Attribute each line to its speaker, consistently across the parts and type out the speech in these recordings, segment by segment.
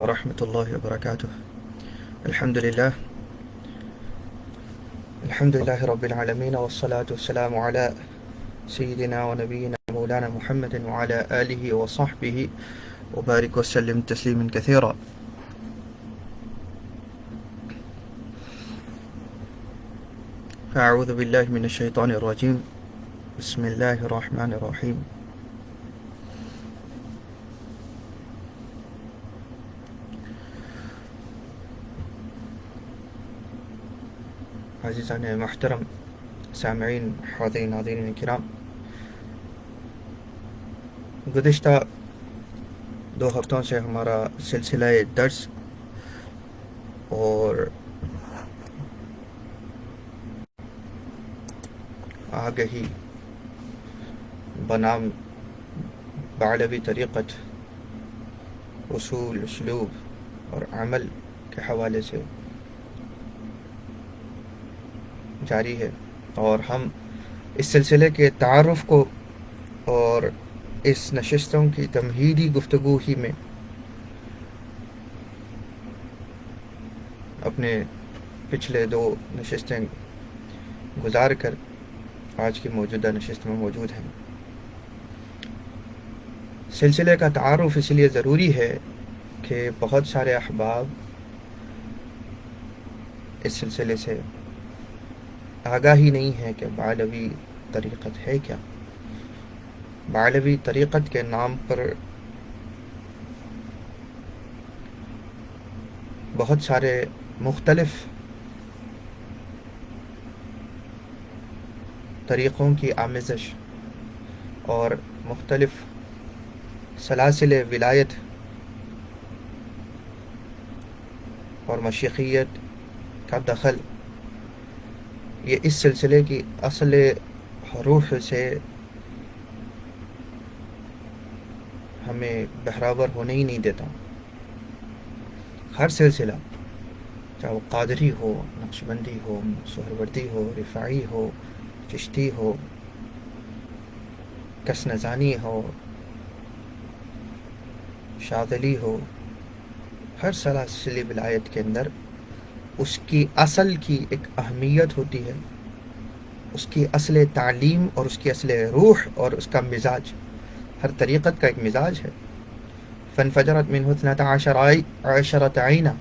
Speaker 1: ورحمة الله وبركاته. الحمد لله رب العالمين، والصلاة والسلام على سيدنا ونبينا مولانا محمد وعلى آله وصحبه وبارك وسلم تسليما كثيرا. فأعوذ بالله من الشيطان الرجيم. بسم الله الرحمن الرحيم. عزیزان محترم سامعین، حاضرین ناظرین کرام، گزشتہ 2 ہفتوں سے ہمارا سلسلہ درس اور آگہی بنام بعلوی طریقت، اصول، اسلوب اور عمل کے حوالے سے جاری ہے، اور ہم اس سلسلے کے تعارف کو اور اس نشستوں کی تمہیدی گفتگو ہی میں اپنے پچھلے 2 نشستیں گزار کر آج کی موجودہ نشست میں موجود ہیں۔ سلسلے کا تعارف اس لیے ضروری ہے کہ بہت سارے احباب اس سلسلے سے آگاہ ہی نہیں ہے کہ بعلوی طریقت ہے کیا۔ بعلوی طریقت کے نام پر بہت سارے مختلف طریقوں کی آمیزش اور مختلف سلاسل ولایت اور مشیخیت کا دخل، یہ اس سلسلے کی اصل روح سے ہمیں بہراور ہونے ہی نہیں دیتا۔ ہر سلسلہ، چاہے وہ قادری ہو، نقشبندی ہو، سہروردی ہو، رفاعی ہو، چشتی ہو، کسنزانی ہو، شاذلی ہو، ہر سلاسل ولایت کے اندر اس کی اصل کی ایک اہمیت ہوتی ہے، اس کی اصل تعلیم اور اس کی اصل روح اور اس کا مزاج۔ ہر طریقت کا ایک مزاج ہے۔ فانفجرت منہ 12 عینا،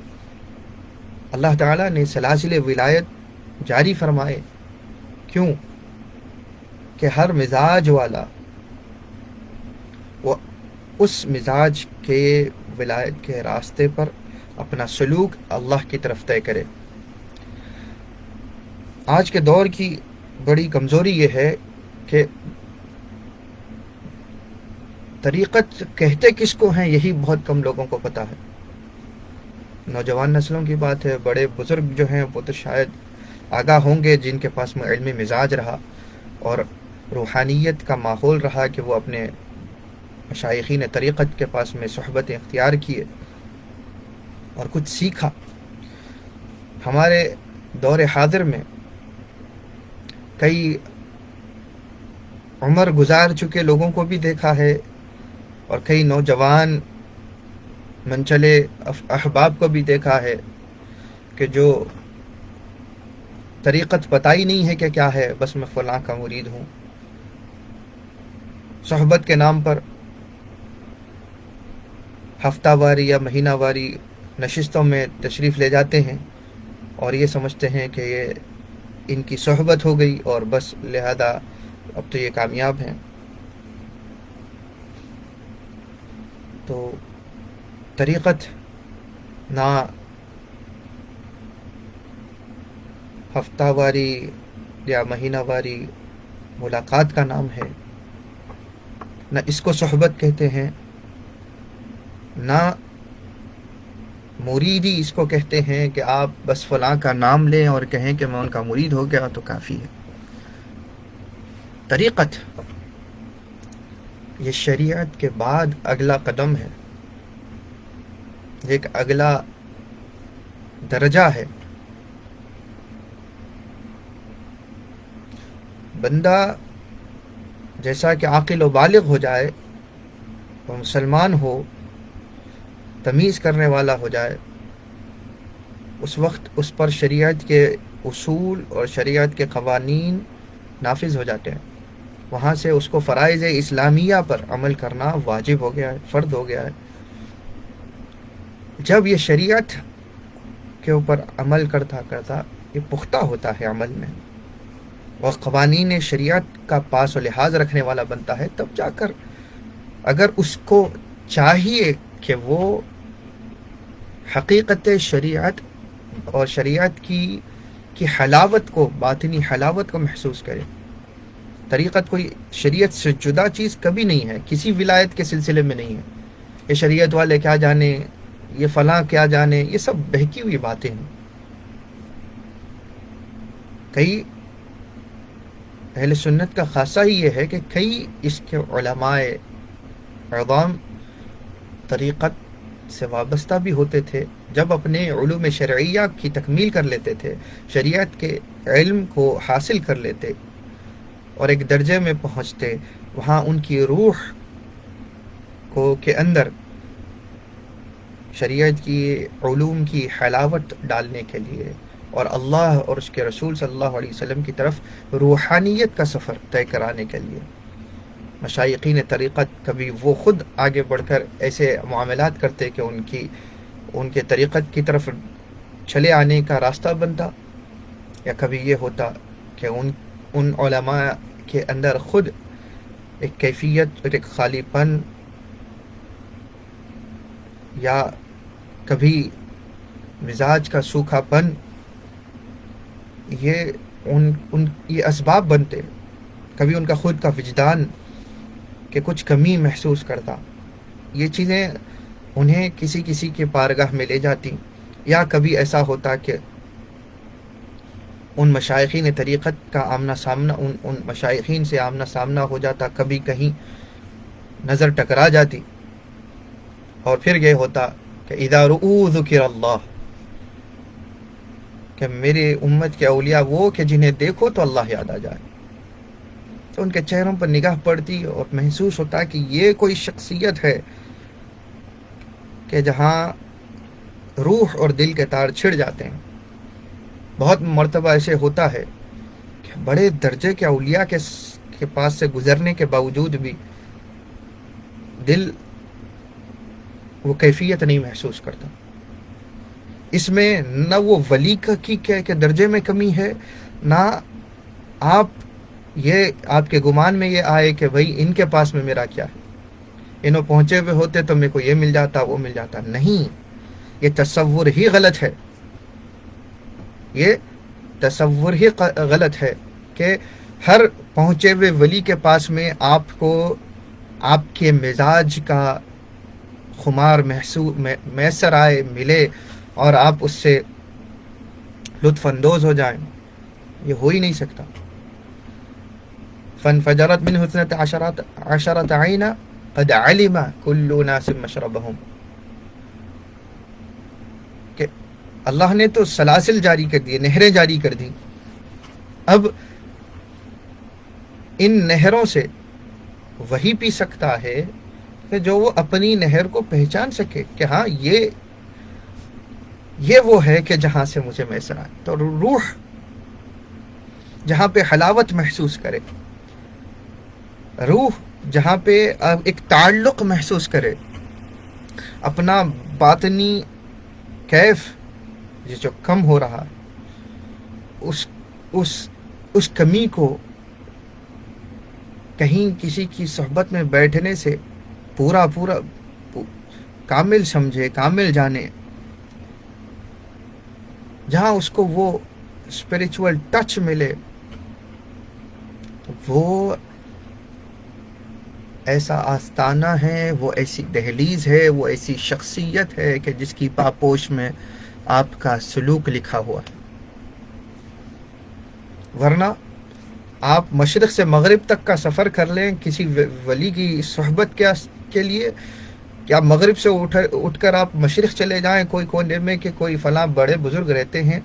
Speaker 1: اللہ تعالیٰ نے سلاسل ولایت جاری فرمائے، کیوں کہ ہر مزاج والا وہ اس مزاج کے ولایت کے راستے پر اپنا سلوک اللہ کی طرف طے کرے۔ آج کے دور کی بڑی کمزوری یہ ہے کہ طریقت کہتے کس کو ہیں یہی بہت کم لوگوں کو پتہ ہے۔ نوجوان نسلوں کی بات ہے، بڑے بزرگ جو ہیں وہ تو شاید آگاہ ہوں گے، جن کے پاس میں علمی مزاج رہا اور روحانیت کا ماحول رہا کہ وہ اپنے مشائخین طریقت کے پاس میں صحبت اختیار کیے اور کچھ سیکھا۔ ہمارے دور حاضر میں کئی عمر گزار چکے لوگوں کو بھی دیکھا ہے، اور کئی نوجوان منچلے احباب کو بھی دیکھا ہے کہ جو طریقت پتہ ہی نہیں ہے کہ کیا ہے، بس میں فلاں کا مرید ہوں، صحبت کے نام پر ہفتہ واری یا مہینہ واری نشستوں میں تشریف لے جاتے ہیں اور یہ سمجھتے ہیں کہ یہ ان کی صحبت ہو گئی اور بس لہذا اب تو یہ کامیاب ہیں۔ تو طریقت نہ ہفتہ واری یا مہینہ واری ملاقات کا نام ہے، نہ اس کو صحبت کہتے ہیں، نہ مریدی اس کو کہتے ہیں کہ آپ بس فلاں کا نام لیں اور کہیں کہ میں ان کا مرید ہو گیا تو کافی ہے۔ طریقت یہ شریعت کے بعد اگلا قدم ہے، ایک اگلا درجہ ہے۔ بندہ جیسا کہ عاقل و بالغ ہو جائے، وہ مسلمان ہو، تمیز کرنے والا ہو جائے، اس وقت اس پر شریعت کے اصول اور شریعت کے قوانین نافذ ہو جاتے ہیں. وہاں سے اس کو فرائض اسلامیہ پر عمل کرنا واجب ہو گیا ہے، فرض ہو گیا ہے. جب یہ شریعت کے اوپر عمل کرتا کرتا یہ پختہ ہوتا ہے عمل میں، اور قوانین شریعت کا پاس و لحاظ رکھنے والا بنتا ہے، تب جا کر اگر اس کو چاہیے کہ وہ حقیقت شریعت اور شریعت کی حلاوت کو، باطنی حلاوت کو محسوس کرے. طریقت کوئی شریعت سے جدا چیز کبھی نہیں ہے، کسی ولایت کے سلسلے میں نہیں ہے. یہ شریعت والے کیا جانے، یہ فلاں کیا جانے، یہ سب بہکی ہوئی باتیں ہیں. کئی اہل سنت کا خاصہ ہی یہ ہے کہ کئی اس کے علماء عظام طریقت سے وابستہ بھی ہوتے تھے. جب اپنے علوم شرعیہ کی تکمیل کر لیتے تھے، شریعت کے علم کو حاصل کر لیتے اور ایک درجے میں پہنچتے، وہاں ان کی روح کو کے اندر شریعت کی علوم کی حلاوت ڈالنے کے لیے اور اللہ اور اس کے رسول صلی اللہ علیہ وسلم کی طرف روحانیت کا سفر طے کرانے کے لیے مشائقین طریقت کبھی وہ خود آگے بڑھ کر ایسے معاملات کرتے کہ ان کے طریقت کی طرف چلے آنے کا راستہ بنتا، یا کبھی یہ ہوتا کہ ان علماء کے اندر خود ایک کیفیت اور ایک خالی پن، یا کبھی مزاج کا سوکھا پن، یہ اسباب بنتے. کبھی ان کا خود کا وجدان کہ کچھ کمی محسوس کرتا. یہ چیزیں انہیں کسی کے بارگاہ میں لے جاتی. یا کبھی ایسا ہوتا کہ ان مشائخین طریقت کا آمنا سامنا، ان مشائخین سے آمنا سامنا ہو جاتا، کبھی کہیں نظر ٹکرا جاتی، اور پھر یہ ہوتا کہ اذا رؤوا ذکر اللہ، کہ میرے امت کے اولیاء وہ کہ جنہیں دیکھو تو اللہ یاد آ جائے. تو ان کے چہروں پر نگاہ پڑتی اور محسوس ہوتا کہ یہ کوئی شخصیت ہے کہ جہاں روح اور دل کے تار چھڑ جاتے ہیں. بہت مرتبہ ایسے ہوتا ہے کہ بڑے درجے کے اولیاء کے پاس سے گزرنے کے باوجود بھی دل وہ کیفیت نہیں محسوس کرتا. اس میں نہ وہ ولی کے درجے میں کمی ہے، نہ آپ کے گمان میں یہ آئے کہ بھئی ان کے پاس میں میرا کیا ہے، انہوں پہنچے ہوئے ہوتے تو میرے کو یہ مل جاتا، وہ مل جاتا. نہیں، یہ تصور ہی غلط ہے. یہ تصور ہی غلط ہے کہ ہر پہنچے ہوئے ولی کے پاس میں آپ کو آپ کے مزاج کا خمار میسر آئے، ملے، اور آپ اس سے لطف اندوز ہو جائیں. یہ ہو ہی نہیں سکتا. فانفجرت منه 12 عینا قد علم كل ناس مشربهم، کہ اللہ نے تو سلاسل جاری کر دیے، نہریں جاری کر دی. اب ان نہروں سے وہی پی سکتا ہے کہ جو وہ اپنی نہر کو پہچان سکے کہ ہاں یہ وہ ہے کہ جہاں سے مجھے میسر آئے. تو روح جہاں پہ حلاوت محسوس کرے، روح جہاں پہ ایک تعلق محسوس کرے، اپنا باطنی کیف جو کم ہو رہا ہے، اس کمی کو کہیں کسی کی صحبت میں بیٹھنے سے پورا کامل سمجھے، کامل جانے، جہاں اس کو وہ اسپریچول ٹچ ملے. وہ ایسا آستانہ ہے، وہ ایسی دہلیز ہے، وہ ایسی شخصیت ہے کہ جس کی پاپوش میں آپ کا سلوک لکھا ہوا ہے. ورنہ آپ مشرق سے مغرب تک کا سفر کر لیں کسی ولی کی صحبت کے لیے، کیا مغرب سے اٹھ کر آپ مشرق چلے جائیں کوئی کونے میں کہ کوئی فلاں بڑے بزرگ رہتے ہیں،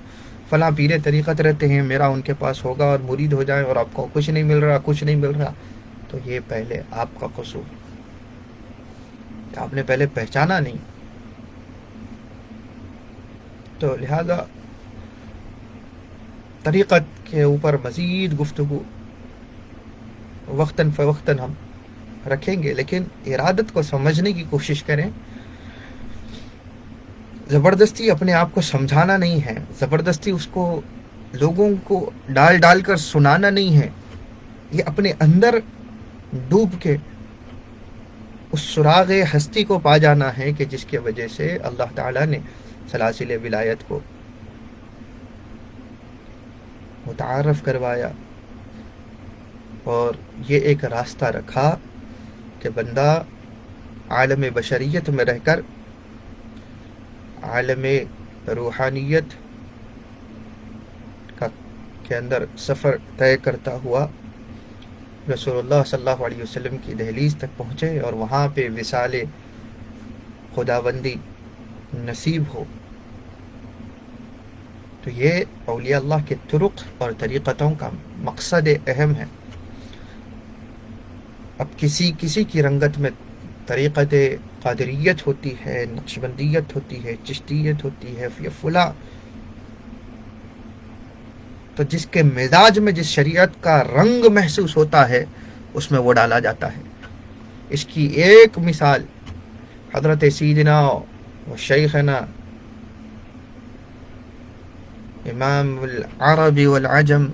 Speaker 1: فلاں پیر طریقت رہتے ہیں، میرا ان کے پاس ہوگا اور مرید ہو جائیں، اور آپ کو کچھ نہیں مل رہا، تو یہ پہلے آپ کا قصور، آپ نے پہلے پہچانا نہیں. تو لہذا طریقت کے اوپر مزید گفتگو وقتاً فوقتاً ہم رکھیں گے، لیکن ارادت کو سمجھنے کی کوشش کریں. زبردستی اپنے آپ کو سمجھانا نہیں ہے، زبردستی اس کو لوگوں کو ڈال ڈال کر سنانا نہیں ہے، یہ اپنے اندر ڈوب کے اس سراغ ہستی کو پا جانا ہے کہ جس کی وجہ سے اللہ تعالیٰ نے سلاسل ولایت کو متعارف کروایا، اور یہ ایک راستہ رکھا کہ بندہ عالم بشریت میں رہ کر عالم روحانیت کے اندر سفر طے کرتا ہوا رسول اللہ صلی اللہ علیہ وسلم کی دہلیز تک پہنچے اور وہاں پہ وصال خداوندی نصیب ہو. تو یہ اولیاء اللہ کے طرق اور طریقتوں کا مقصد اہم ہے. اب کسی کی رنگت میں طریقت قادریت ہوتی ہے، نقشبندیت ہوتی ہے، چشتیت ہوتی ہے، یا فلاں، تو جس کے مزاج میں جس شریعت کا رنگ محسوس ہوتا ہے اس میں وہ ڈالا جاتا ہے. اس کی ایک مثال حضرت سیدنا و شیخنا امام العرب والعجم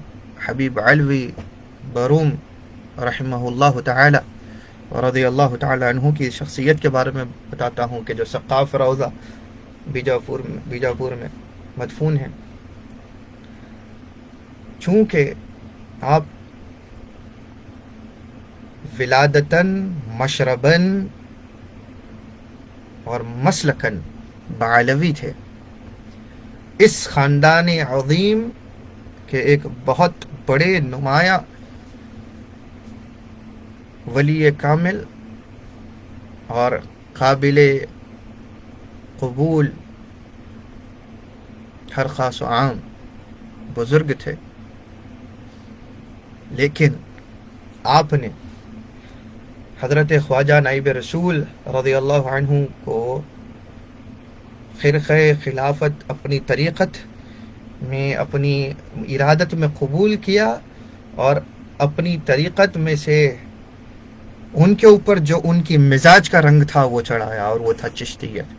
Speaker 1: حبیب علوی بروم رحمہ اللہ تعالی رضی اللہ تعالی عنہ کی شخصیت کے بارے میں بتاتا ہوں کہ جو سقاف روضہ بیجاپور میں مدفون ہیں. چونکہ آپ ولادتاً، مشرباً اور مسلکاً بعلوی تھے، اس خاندان عظیم کے ایک بہت بڑے نمایاں ولی کامل اور قابل قبول ہر خاص و عام بزرگ تھے. لیکن آپ نے حضرت خواجہ نائب رسول رضی اللہ عنہ کو خرقہ خلافت اپنی طریقت میں، اپنی ارادت میں قبول کیا، اور اپنی طریقت میں سے ان کے اوپر جو ان کی مزاج کا رنگ تھا وہ چڑھایا، اور وہ تھا چشتیت.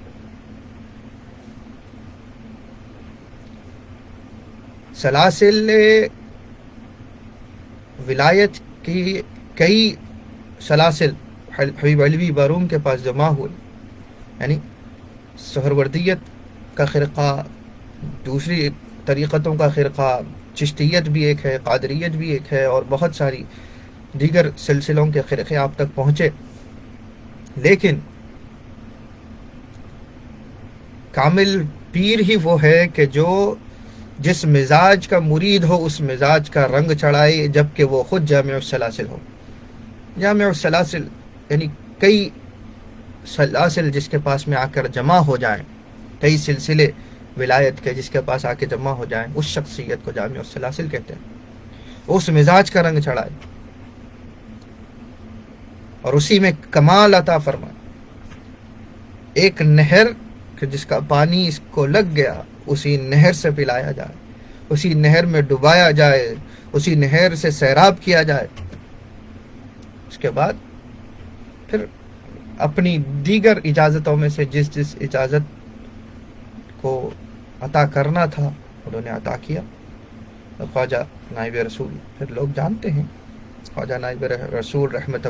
Speaker 1: سلاسل ولایت کی کئی سلاسل حبیب علوی باروم کے پاس جمع ہوئے، یعنی سہروردیت کا خرقہ، دوسری طریقتوں کا خرقہ، چشتیت بھی ایک ہے، قادریت بھی ایک ہے، اور بہت ساری دیگر سلسلوں کے خرقے آپ تک پہنچے. لیکن کامل پیر ہی وہ ہے کہ جو جس مزاج کا مرید ہو اس مزاج کا رنگ چڑھائے، جبکہ وہ خود جامع السلاسل ہو. جامع السلاسل یعنی کئی سلاسل جس کے پاس میں آ کر جمع ہو جائیں، کئی سلسلے ولایت کے جس کے پاس آ کے جمع ہو جائیں، اس شخصیت کو جامع السلاسل کہتے ہیں. اس مزاج کا رنگ چڑھائے اور اسی میں کمال عطا فرمائے. ایک نہر کہ جس کا پانی اس کو لگ گیا، اسی نہر سے پلایا جائے، اسی نہر میں ڈبایا جائے، اسی نہر سے سیراب کیا جائے. اس کے بعد پھر اپنی دیگر اجازتوں میں سے جس اجازت کو عطا کرنا تھا انہوں نے عطا کیا. خواجہ نائب رسول پھر لوگ جانتے ہیں، خواجہ نائب رسول رحمت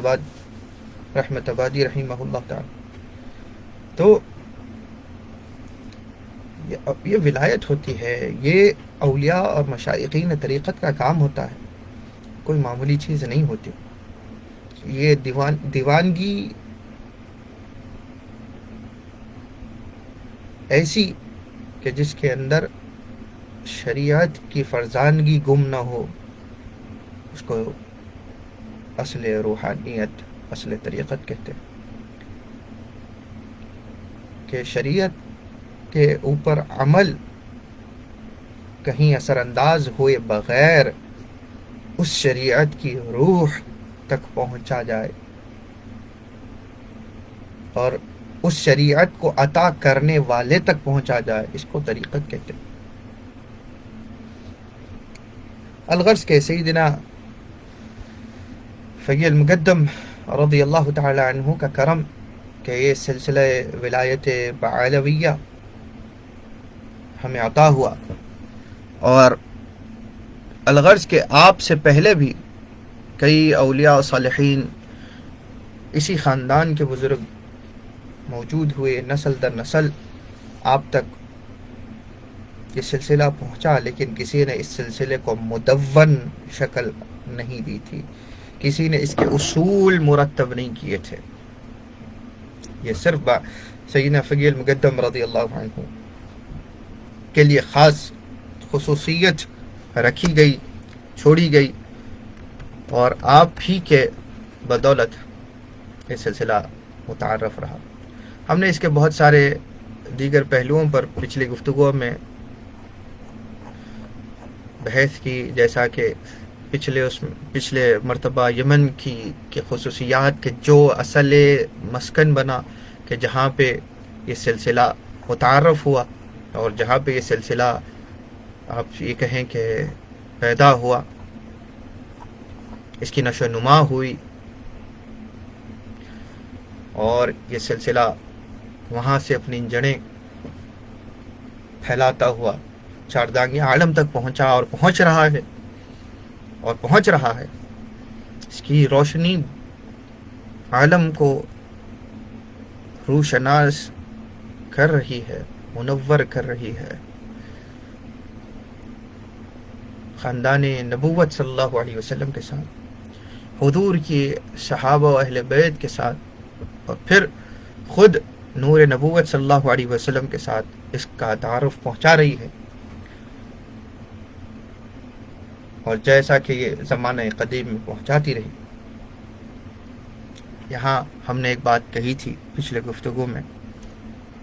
Speaker 1: آبادی رحمہ اللہ تعالی. تو یہ ولایت ہوتی ہے، یہ اولیاء اور مشائقین طریقت کا کام ہوتا ہے، کوئی معمولی چیز نہیں ہوتی. یہ دیوانگی ایسی کہ جس کے اندر شریعت کی فرزانگی گم نہ ہو، اس کو اصل روحانیت، اصل طریقت کہتے ہیں. کہ شریعت کے اوپر عمل کہیں اثر انداز ہوئے بغیر اس شریعت کی روح تک پہنچا جائے، اور اس شریعت کو عطا کرنے والے تک پہنچا جائے، اس کو طریقت کہتے ہیں۔ الغرض کے سیدنا فقی المقدم رضی اللہ تعالی عنہ کا کرم کہ یہ سلسلہ ولایت بعلویہ ہمیں عطا ہوا، اور الغرض کہ آپ سے پہلے بھی کئی اولیاء و صالحین اسی خاندان کے بزرگ موجود ہوئے، نسل در نسل آپ تک یہ سلسلہ پہنچا، لیکن کسی نے اس سلسلے کو مدون شکل نہیں دی تھی، کسی نے اس کے اصول مرتب نہیں کیے تھے۔ یہ صرف سیدنا فقی المقدم رضی اللہ عنہ کے لیے خاص خصوصیت رکھی گئی، چھوڑی گئی، اور آپ ہی کے بدولت یہ سلسلہ متعارف رہا۔ ہم نے اس کے بہت سارے دیگر پہلوؤں پر پچھلی گفتگو میں بحث کی، جیسا کہ پچھلے مرتبہ یمن کی خصوصیات کے جو اصل مسکن بنا، کہ جہاں پہ یہ سلسلہ متعارف ہوا، اور جہاں پہ یہ سلسلہ آپ یہ کہیں کہ پیدا ہوا، اس کی نشو و نما ہوئی، اور یہ سلسلہ وہاں سے اپنی جڑیں پھیلاتا ہوا چاردانگی عالم تک پہنچا، اور پہنچ رہا ہے۔ اس کی روشنی عالم کو روشناس کر رہی ہے، منور کر رہی ہے۔ خاندان نبوت صلی اللہ علیہ وسلم کے ساتھ، حضور کی صحابہ و اہل بیت کے ساتھ، اور پھر خود نور نبوت صلی اللہ علیہ وسلم کے ساتھ اس کا تعارف پہنچا رہی ہے۔ اور جیسا کہ یہ زمانہ قدیم میں پہنچاتی رہی۔ یہاں ہم نے ایک بات کہی تھی پچھلے گفتگو میں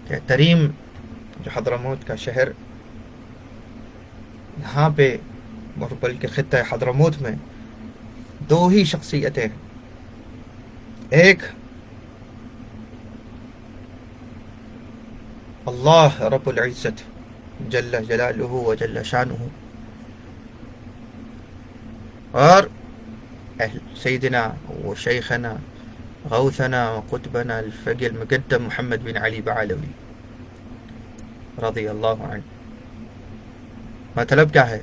Speaker 1: کہ تریم جو حضرموت کا شہر، یہاں پہ بلکہ خطہ حضرموت میں دو ہی شخصیتیں ہیں، ایک اللہ رب العزت جل جلالہ و جل شانہ، اور سیدنا و شیخنا غوثنا و قطبنا الفقی المقدم محمد بن علی بعلوی رضی اللہ عنہ۔ مطلب کیا ہے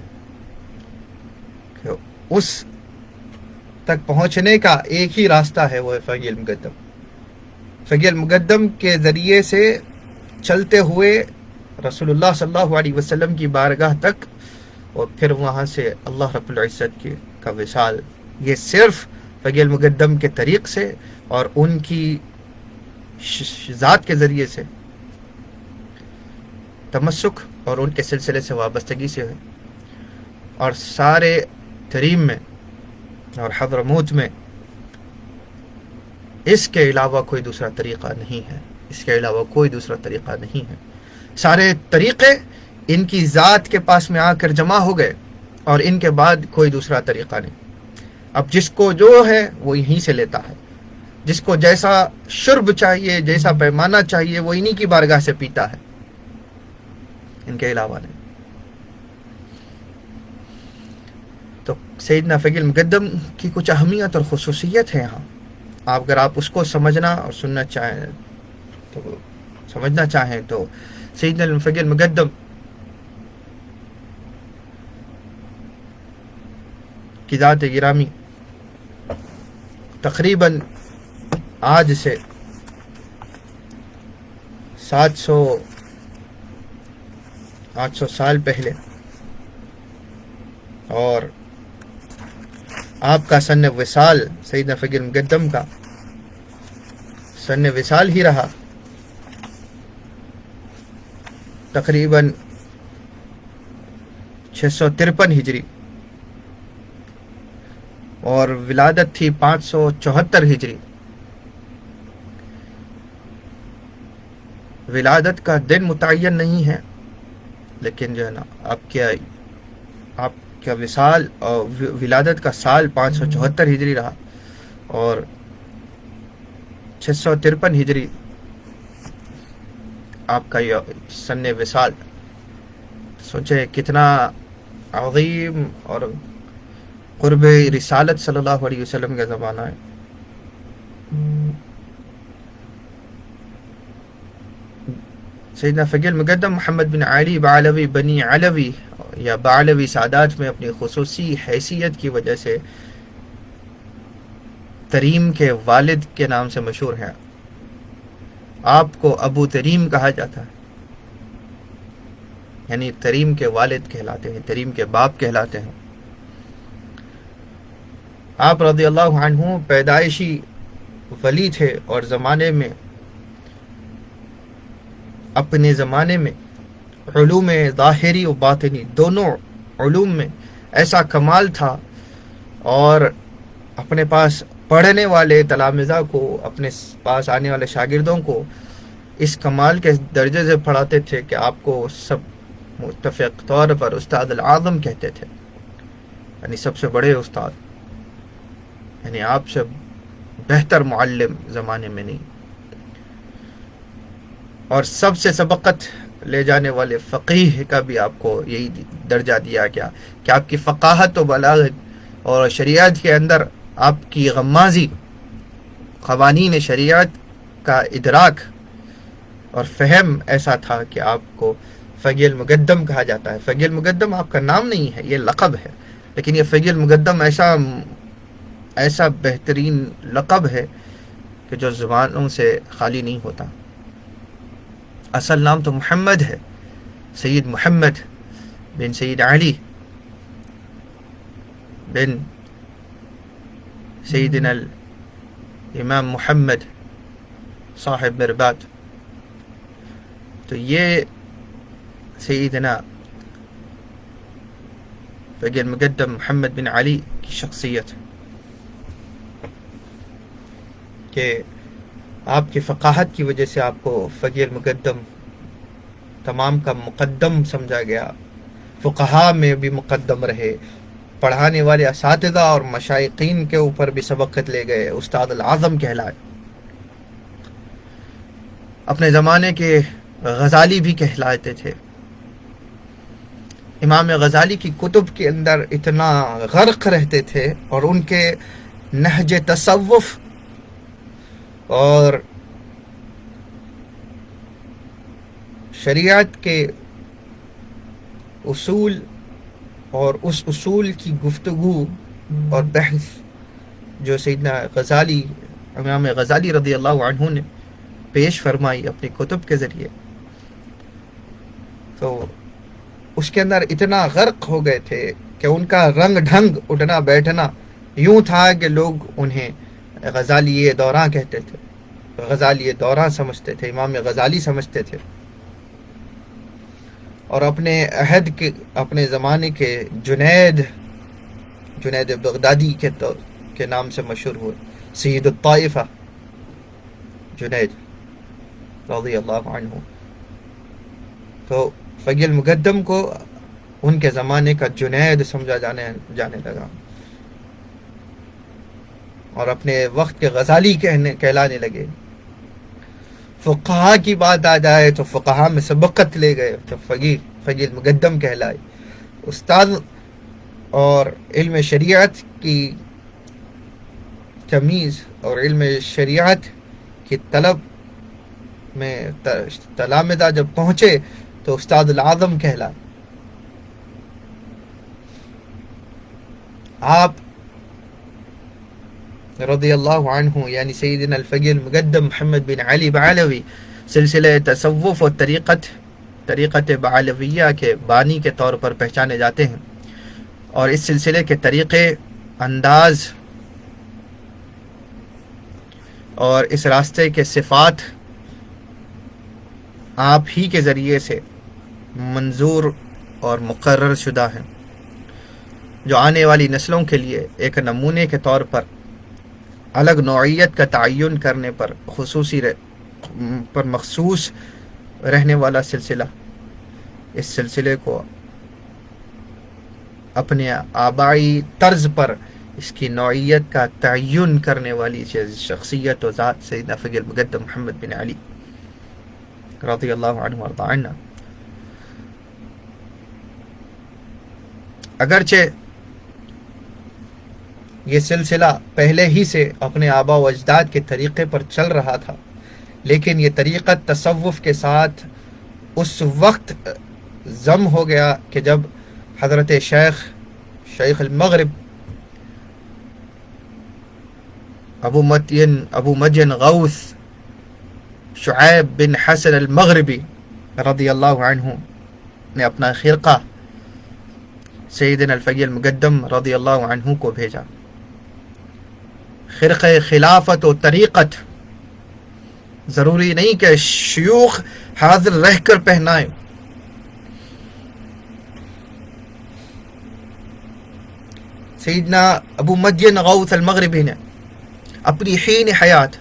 Speaker 1: کہ اس تک پہنچنے کا ایک ہی راستہ ہے، وہ ہے فقی المقدم۔ فقی المقدم کے ذریعے سے چلتے ہوئے رسول اللہ صلی اللہ علیہ وسلم کی بارگاہ تک، اور پھر وہاں سے اللہ رب العزت کا وصال، یہ صرف فقی المقدم کے طریق سے اور ان کی ذات کے ذریعے سے تمسک اور ان کے سلسلے سے وابستگی سے ہے۔ اور سارے تریم میں اور حضرموت میں اس کے علاوہ کوئی دوسرا طریقہ نہیں ہے، اس کے علاوہ کوئی دوسرا طریقہ نہیں ہے۔ سارے طریقے ان کی ذات کے پاس میں آ کر جمع ہو گئے، اور ان کے بعد کوئی دوسرا طریقہ نہیں۔ اب جس کو جو ہے وہ یہیں سے لیتا ہے، جس کو جیسا شرب چاہیے، جیسا پیمانہ چاہیے، وہ انہی کی بارگاہ سے پیتا ہے، ان کے علاوہ نہیں۔ تو سیدنا فقی المقدم کی کچھ اہمیت اور خصوصیت ہے یہاں، اگر آپ اس کو سمجھنا اور سننا چاہیں تو سمجھنا چاہیں تو سیدنا فقی المقدم کی ذات گرامی تقریباً آج سے 800 سال پہلے، اور آپ کا سن وصال، سیدنا فقی المقدم کا سن وصال ہی رہا تقریباً 653 ہجری، اور ولادت تھی 574 ہجری۔ ولادت کا دن متعین نہیں ہے، لیکن جو ہے نا آپ کا وصال اور ولادت کا سال 574 ہجری رہا، اور 653 ہجری آپ کا یہ سن وصال، سوچے کتنا عظیم اور قرب رسالت صلی اللہ علیہ وسلم کا زمانہ ہے. سیدنا فقی المقدم محمد بن علی بعلوی بنی علوی یا بعلوی سادات میں اپنی خصوصی حیثیت کی وجہ سے تریم کے والد کے نام سے مشہور ہیں. آپ کو ابو تریم کہا جاتا ہے، یعنی تریم کے والد کہلاتے ہیں، تریم کے باپ کہلاتے ہیں. آپ رضی اللہ عنہ پیدائشی ولی تھے اور اپنے زمانے میں علوم ظاہری و باطنی دونوں علوم میں ایسا کمال تھا، اور اپنے پاس پڑھنے والے تلامذہ کو، اپنے پاس آنے والے شاگردوں کو اس کمال کے درجے سے پڑھاتے تھے کہ آپ کو سب متفق طور پر استاد العظم کہتے تھے، یعنی سب سے بڑے استاد، یعنی آپ سے بہتر معلم زمانے میں نہیں. اور سب سے سبقت لے جانے والے فقیہ کا بھی آپ کو یہی درجہ دیا گیا کہ آپ کی فقاہت و بلاغت اور شریعت کے اندر آپ کی غمازی، قوانین شریعت کا ادراک اور فہم ایسا تھا کہ آپ کو فقی المقدم کہا جاتا ہے. فقی المقدم آپ کا نام نہیں ہے، یہ لقب ہے، لیکن یہ فقی المقدم ایسا بہترین لقب ہے کہ جو زبانوں سے خالی نہیں ہوتا. اصل نام تو محمد ہے، سید محمد بن سید علی بن سیدنا الامام محمد صاحب مربات. تو یہ سیدنا فقی المقدم محمد بن علی کی شخصیت کہ آپ کی فقاہت کی وجہ سے آپ کو فقی المقدم تمام کا مقدم سمجھا گیا، فقہا میں بھی مقدم رہے، پڑھانے والے اساتذہ اور مشائقین کے اوپر بھی سبقت لے گئے، استاد العظم کہلائے. اپنے زمانے کے غزالی بھی کہلاتے تھے. امام غزالی کی کتب کے اندر اتنا غرق رہتے تھے، اور ان کے نہج تصوف اور شریعت کے اصول اور اس اصول کی گفتگو اور بحث جو سیدنا غزالی، امام غزالی رضی اللہ عنہ نے پیش فرمائی اپنی کتب کے ذریعے، تو اس کے اندر اتنا غرق ہو گئے تھے کہ ان کا رنگ ڈھنگ اٹھنا بیٹھنا یوں تھا کہ لوگ انہیں غزالی دوراں کہتے تھے، غزالی دوراں سمجھتے تھے، امام غزالی سمجھتے تھے. اور اپنے عہد کے، اپنے زمانے کے جنید بغدادی کے نام سے مشہور ہوئے، سید الطائفہ جنید رضی اللہ عنہ. تو فقی المقدم کو ان کے زمانے کا جنید سمجھا جانے لگا، اور اپنے وقت کے غزالی کہلانے لگے. فقہا کی بات آ جائے تو فقہا میں سبقت لے گئے تو فقی المقدم کہلائے. استاد اور علم شریعت کی تمیز اور علم شریعت کی طلب میں تلامذہ جب پہنچے تو استاد العظم کہلائے. آپ رضی اللہ عنہ یعنی سیدنا الفقی المقدم محمد بن علی بعلوی سلسلہ تصوف و طریقت بعلویہ کے بانی کے طور پر پہچانے جاتے ہیں، اور اس سلسلے کے طریقے، انداز اور اس راستے کے صفات آپ ہی کے ذریعے سے منظور اور مقرر شدہ ہیں، جو آنے والی نسلوں کے لیے ایک نمونے کے طور پر الگ نوعیت کا تعین کرنے پر مخصوص رہنے والا سلسلہ. اس سلسلے کو اپنے آبائی طرز پر اس کی نوعیت کا تعین کرنے والی شخصیت و ذات سیدنا فقی المقدم محمد بن علی. رضی اللہ عنہ وارض عنا. اگرچہ یہ سلسلہ پہلے ہی سے اپنے آبا و اجداد کے طریقے پر چل رہا تھا، لیکن یہ طریقہ تصوف کے ساتھ اس وقت ضم ہو گیا کہ جب حضرت شیخ المغرب ابو مدین غوث شعیب بن حسن المغربی رضی اللہ عنہ نے اپنا خرقہ سیدنا الفقی المقدم رضی اللہ عنہ کو بھیجا. خرقہ خلافت و طریقت ضروری نہیں کہ شیوخ حاضر رہ کر پہنائیں. سیدنا ابو مدین غوث المغربی نے اپنی حین حیات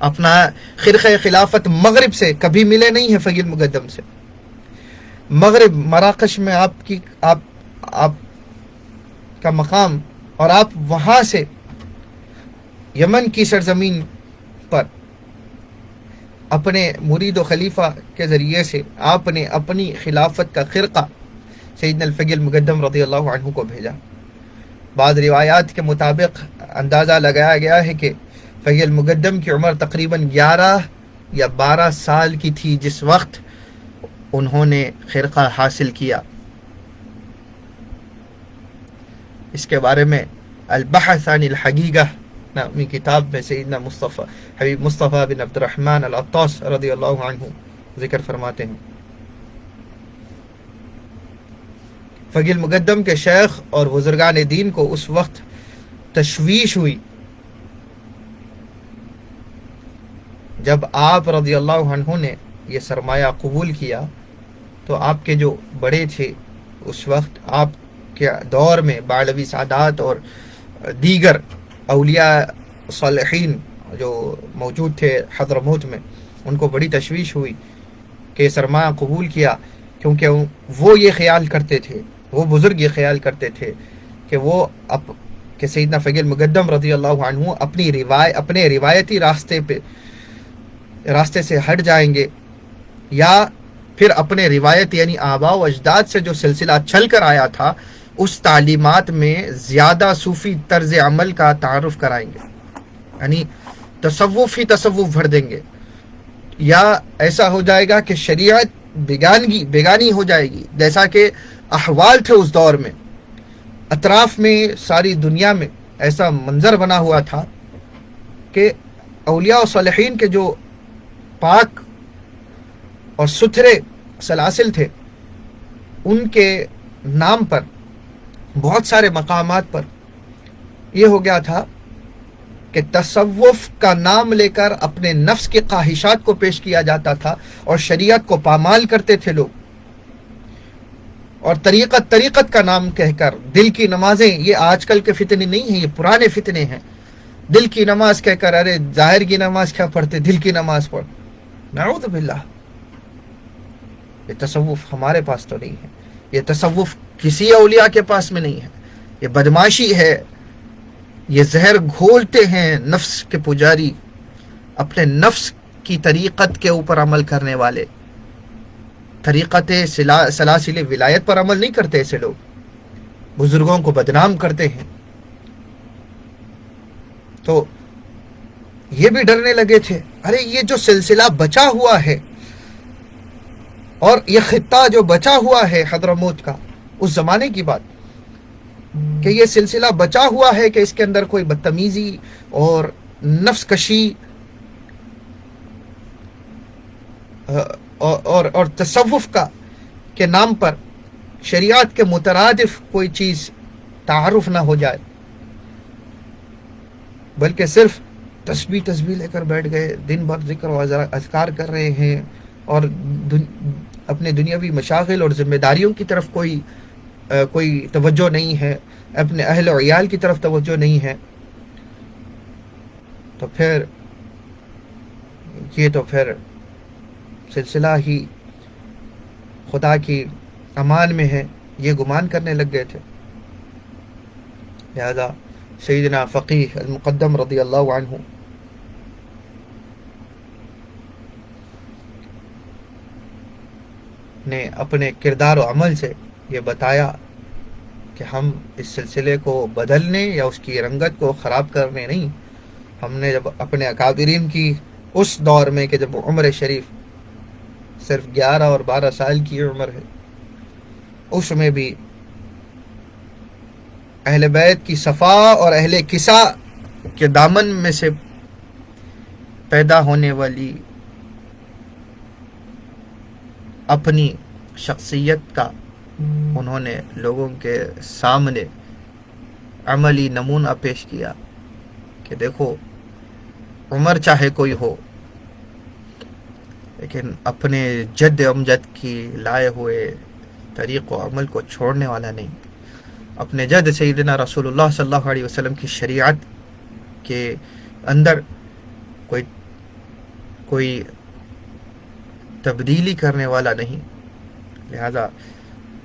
Speaker 1: اپنا خرقہ خلافت مغرب سے کبھی ملے نہیں ہیں، فقی المقدم سے. مغرب مراکش میں آپ کا مقام، اور آپ وہاں سے یمن کی سرزمین پر اپنے مرید و خلیفہ کے ذریعے سے آپ نے اپنی خلافت کا خرقہ سیدنا الفقی المقدم رضی اللہ عنہ کو بھیجا. بعض روایات کے مطابق اندازہ لگایا گیا ہے کہ فقی المقدم کی عمر تقریباً 11 یا 12 سال کی تھی جس وقت انہوں نے خرقہ حاصل کیا. اس کے بارے میں البحث عن الحقیقہ نامی کتاب میں سیدنا حبیب مصطفیٰ بن عبد الرحمن العطاس رضی اللہ عنہ ذکر فرماتے ہیں. فقی المقدم کے شیخ اور بزرگان دین کو اس وقت تشویش ہوئی جب آپ رضی اللہ عنہ نے یہ سرمایہ قبول کیا، تو آپ کے جو بڑے تھے اس وقت آپ کے دور میں بعلوی سادات اور دیگر اولیاء صالحین جو موجود تھے حضرموت میں، ان کو بڑی تشویش ہوئی کہ سرمایہ قبول کیا، کیونکہ وہ یہ خیال کرتے تھے، وہ بزرگ یہ خیال کرتے تھے کہ سیدنا فقی المقدم رضی اللہ عنہ اپنے روایتی راستے سے ہٹ جائیں گے، یا پھر اپنے روایت یعنی آباء و اجداد سے جو سلسلہ چل کر آیا تھا اس تعلیمات میں زیادہ صوفی طرز عمل کا تعارف کرائیں گے، یعنی تصوف ہی تصوف بھر دیں گے، یا ایسا ہو جائے گا کہ شریعت بیگانی ہو جائے گی، جیسا کہ احوال تھے اس دور میں. اطراف میں ساری دنیا میں ایسا منظر بنا ہوا تھا کہ اولیاء و صالحین کے جو پاک اور ستھرے سلاسل تھے ان کے نام پر بہت سارے مقامات پر یہ ہو گیا تھا کہ تصوف کا نام لے کر اپنے نفس کے خواہشات کو پیش کیا جاتا تھا اور شریعت کو پامال کرتے تھے لوگ، اور طریقت کا نام کہہ کر دل کی نمازیں، یہ آج کل کے فتنے نہیں ہیں، یہ پرانے فتنے ہیں. دل کی نماز کہہ کر ارے ظاہر کی نماز کیا پڑھتے، دل کی نماز پڑھ. نعوذ باللہ، یہ تصوف ہمارے پاس تو نہیں ہے، یہ تصوف کسی اولیاء کے پاس میں نہیں ہے، یہ بدماشی ہے، یہ زہر گھولتے ہیں نفس کے پجاری، اپنے نفس کی طریقت کے اوپر عمل کرنے والے. طریقت سلاسل ولایت پر عمل نہیں کرتے ایسے لوگ، بزرگوں کو بدنام کرتے ہیں. تو یہ بھی ڈرنے لگے تھے، ارے یہ جو سلسلہ بچا ہوا ہے اور یہ خطہ جو بچا ہوا ہے حضرموت کا، اس زمانے کی بات کہ یہ سلسلہ بچا ہوا ہے کہ اس کے اندر کوئی بدتمیزی اور نفس کشی اور تصوف کا کے نام پر شریعت کے مترادف کوئی چیز تعارف نہ ہو جائے، بلکہ صرف تسبیح لے کر بیٹھ گئے، دن بھر ذکر و اذکار کر رہے ہیں، اور اپنے دنیاوی مشاغل اور ذمہ داریوں کی طرف کوئی توجہ نہیں ہے، اپنے اہل و عیال کی طرف توجہ نہیں ہے. تو پھر سلسلہ ہی خدا کی امان میں ہے، یہ گمان کرنے لگ گئے تھے. لہذا سیدنا فقی المقدم رضی اللہ عنہ نے اپنے کردار و عمل سے یہ بتایا کہ ہم اس سلسلے کو بدلنے یا اس کی رنگت کو خراب کرنے نہیں. ہم نے جب اپنے اکابرین کی اس دور میں کہ جب عمر شریف صرف 11 اور 12 سال کی عمر ہے، اس میں بھی اہل بیت کی صفا اور اہل کسا کے دامن میں سے پیدا ہونے والی اپنی شخصیت کا انہوں نے لوگوں کے سامنے عملی نمونہ پیش کیا کہ دیکھو، عمر چاہے کوئی ہو لیکن اپنے جد امجد کی لائے ہوئے طریق و عمل کو چھوڑنے والا نہیں. اپنے جد سیدنا رسول اللہ صلی اللہ علیہ وسلم کی شریعت کے اندر کوئی تبدیلی کرنے والا نہیں. لہذا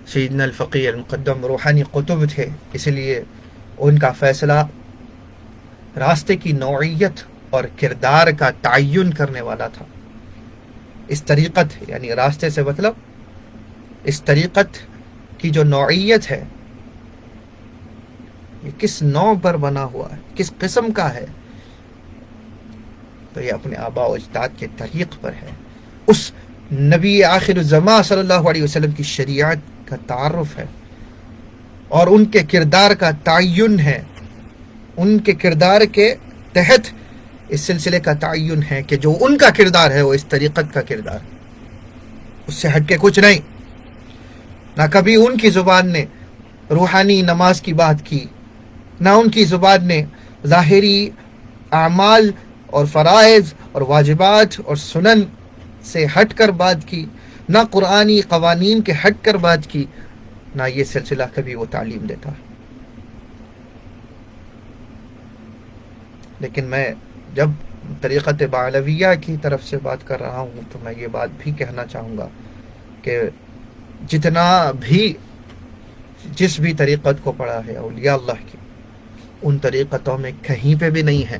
Speaker 1: سیدنا الفقی المقدم روحانی قطب تھے، اس لیے ان کا فیصلہ راستے کی نوعیت اور کردار کا تعین کرنے والا تھا. اس طریقت یعنی راستے سے مطلب اس طریقت کی جو نوعیت ہے، یہ کس نوع پر بنا ہوا ہے، کس قسم کا ہے، تو یہ اپنے آباء و اجداد کے طریق پر ہے. اس نبی آخر الزمان صلی اللہ علیہ وسلم کی شریعت کا تعارف ہے اور ان کے کردار کا تعین ہے. ان کے کردار کے تحت اس سلسلے کا تعین ہے کہ جو ان کا کردار ہے وہ اس طریقت کا کردار ہے، اس سے ہٹ کے کچھ نہیں. نہ کبھی ان کی زبان نے روحانی نماز کی بات کی، نہ ان کی زبان نے ظاہری اعمال اور فرائض اور واجبات اور سنن سے ہٹ کر بات کی، نہ قرآنی قوانین کے ہٹ کر بات کی، نہ یہ سلسلہ کبھی وہ تعلیم دیتا. لیکن میں جب طریقت بعلویہ کی طرف سے بات کر رہا ہوں تو میں یہ بات بھی کہنا چاہوں گا کہ جتنا بھی جس بھی طریقت کو پڑھا ہے اولیاء اللہ کی، ان طریقتوں میں کہیں پہ بھی نہیں ہے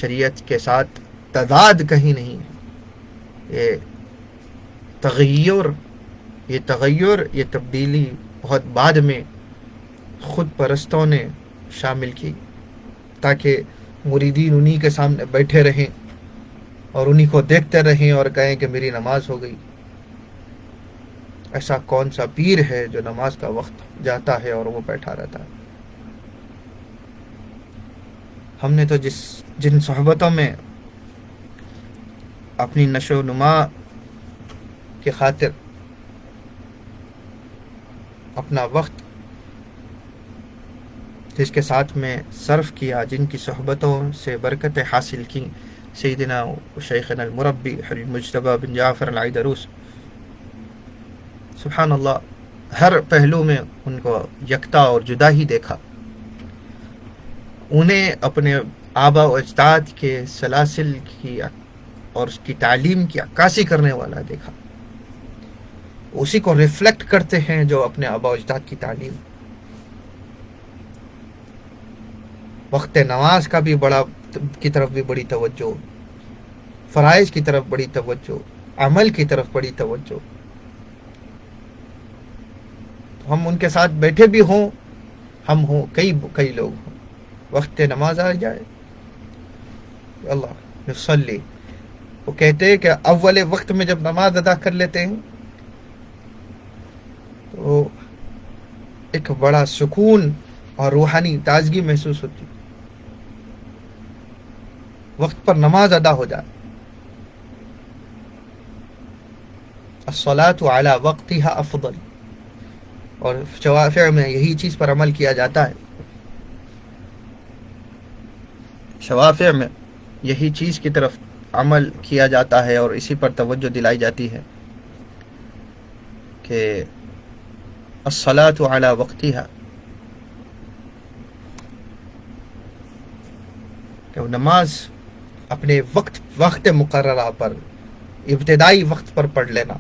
Speaker 1: شریعت کے ساتھ تضاد، کہیں نہیں ہے. یہ تغیر، یہ تبدیلی بہت بعد میں خود پرستوں نے شامل کی تاکہ مریدین انہی کے سامنے بیٹھے رہیں اور انہی کو دیکھتے رہیں اور کہیں کہ میری نماز ہو گئی. ایسا کون سا پیر ہے جو نماز کا وقت جاتا ہے اور وہ بیٹھا رہتا ہے؟ ہم نے تو جن صحبتوں میں اپنی نشو و نما کی خاطر اپنا وقت جس کے ساتھ میں صرف کیا، جن کی صحبتوں سے برکتیں حاصل کی، سیدنا شیخنا المربی حبیب مجتبی بن جعفر العیدروس، سبحان اللہ، ہر پہلو میں ان کو یکتا اور جدا ہی دیکھا. انہیں اپنے آبا و اجداد کے سلاسل کی اور اس کی تعلیم کی عکاسی کرنے والا دیکھا. اسی کو ریفلیکٹ کرتے ہیں جو اپنے آبا و اجداد کی تعلیم. وقت نماز کا بھی کی طرف بھی بڑی توجہ، فرائض کی طرف بڑی توجہ، عمل کی طرف بڑی توجہ. ہم ان کے ساتھ بیٹھے بھی ہوں، ہم ہوں، کئی لوگ ہوں، وقت نماز آ جائے، اللہ نصلی، وہ کہتے ہیں کہ اول وقت میں جب نماز ادا کر لیتے ہیں تو ایک بڑا سکون اور روحانی تازگی محسوس ہوتی. وقت پر نماز ادا ہو جائے. الصلاۃ علی وقتها افضل، اور شوافع میں یہی چیز پر عمل کیا جاتا ہے. شوافع میں یہی چیز کی طرف عمل کیا جاتا ہے اور اسی پر توجہ دلائی جاتی ہے کہ الصلاۃ علی وقتها، کہ نماز اپنے وقت مقررہ پر، ابتدائی وقت پر پڑھ لینا،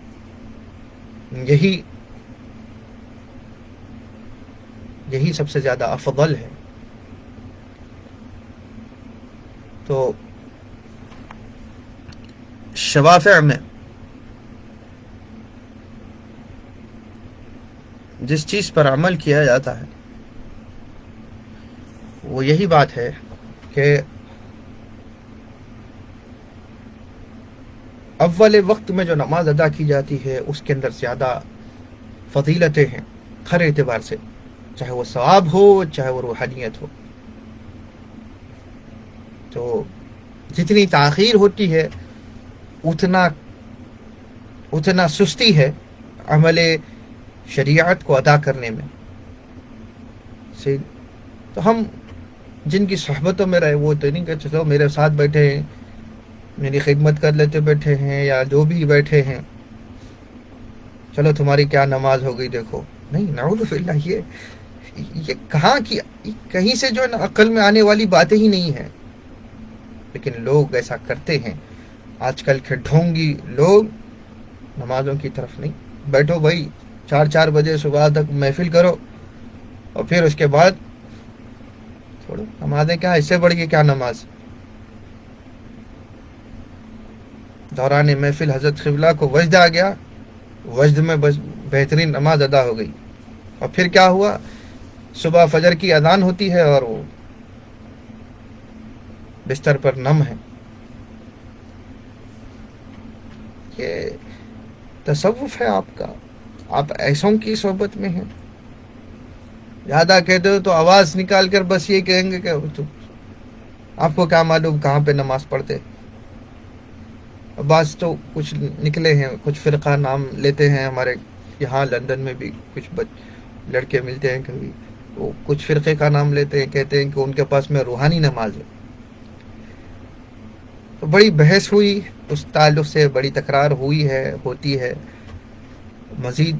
Speaker 1: یہی سب سے زیادہ افضل ہے. تو شوافع میں جس چیز پر عمل کیا جاتا ہے وہ یہی بات ہے کہ اول وقت میں جو نماز ادا کی جاتی ہے اس کے اندر زیادہ فضیلتیں ہیں ہر اعتبار سے، چاہے وہ ثواب ہو چاہے وہ روحانیت ہو. تو جتنی تاخیر ہوتی ہے اتنا سستی ہے عمل شریعت کو ادا کرنے میں. تو ہم جن کی صحبتوں میں رہے وہ تو نہیں کہ چلو میرے ساتھ بیٹھے ہیں میری خدمت کر لیتے بیٹھے ہیں یا جو بھی بیٹھے ہیں چلو تمہاری کیا نماز ہو گئی دیکھو. نہیں، نعوذ باللہ، یہ کہاں کی کہیں سے جو ہے نا عقل میں آنے والی باتیں ہی نہیں ہیں. لیکن لوگ ایسا کرتے ہیں. آج کل کے ڈھونگی لوگ نمازوں کی طرف نہیں. بیٹھو بھائی 4 بجے صبح تک محفل کرو اور پھر اس کے بعد چھوڑو. نمازیں کیا، اس سے بڑھ کے کیا نماز. دوران محفل حضرت قبلہ کو وجد آ گیا، وجد میں بس بہترین نماز ادا ہو گئی. اور پھر کیا ہوا، صبح فجر کی اذان ہوتی ہے اور وہ بستر پر نم ہے. یہ تصوف ہے آپ کا، آپ ایسوں کی صحبت میں ہیں. زیادہ کہتے ہو تو آواز نکال کر بس یہ کہیں گے کہ آپ کو کیا معلوم کہاں پہ نماز پڑھتے. بعض تو کچھ نکلے ہیں، کچھ فرقہ نام لیتے ہیں. ہمارے یہاں لندن میں بھی کچھ لڑکے ملتے ہیں کبھی، وہ کچھ فرقے کا نام لیتے ہیں، کہتے ہیں کہ ان کے پاس میں روحانی نماز ہے. تو بڑی بحث ہوئی اس تعلق سے، بڑی تکرار ہوتی ہے. مزید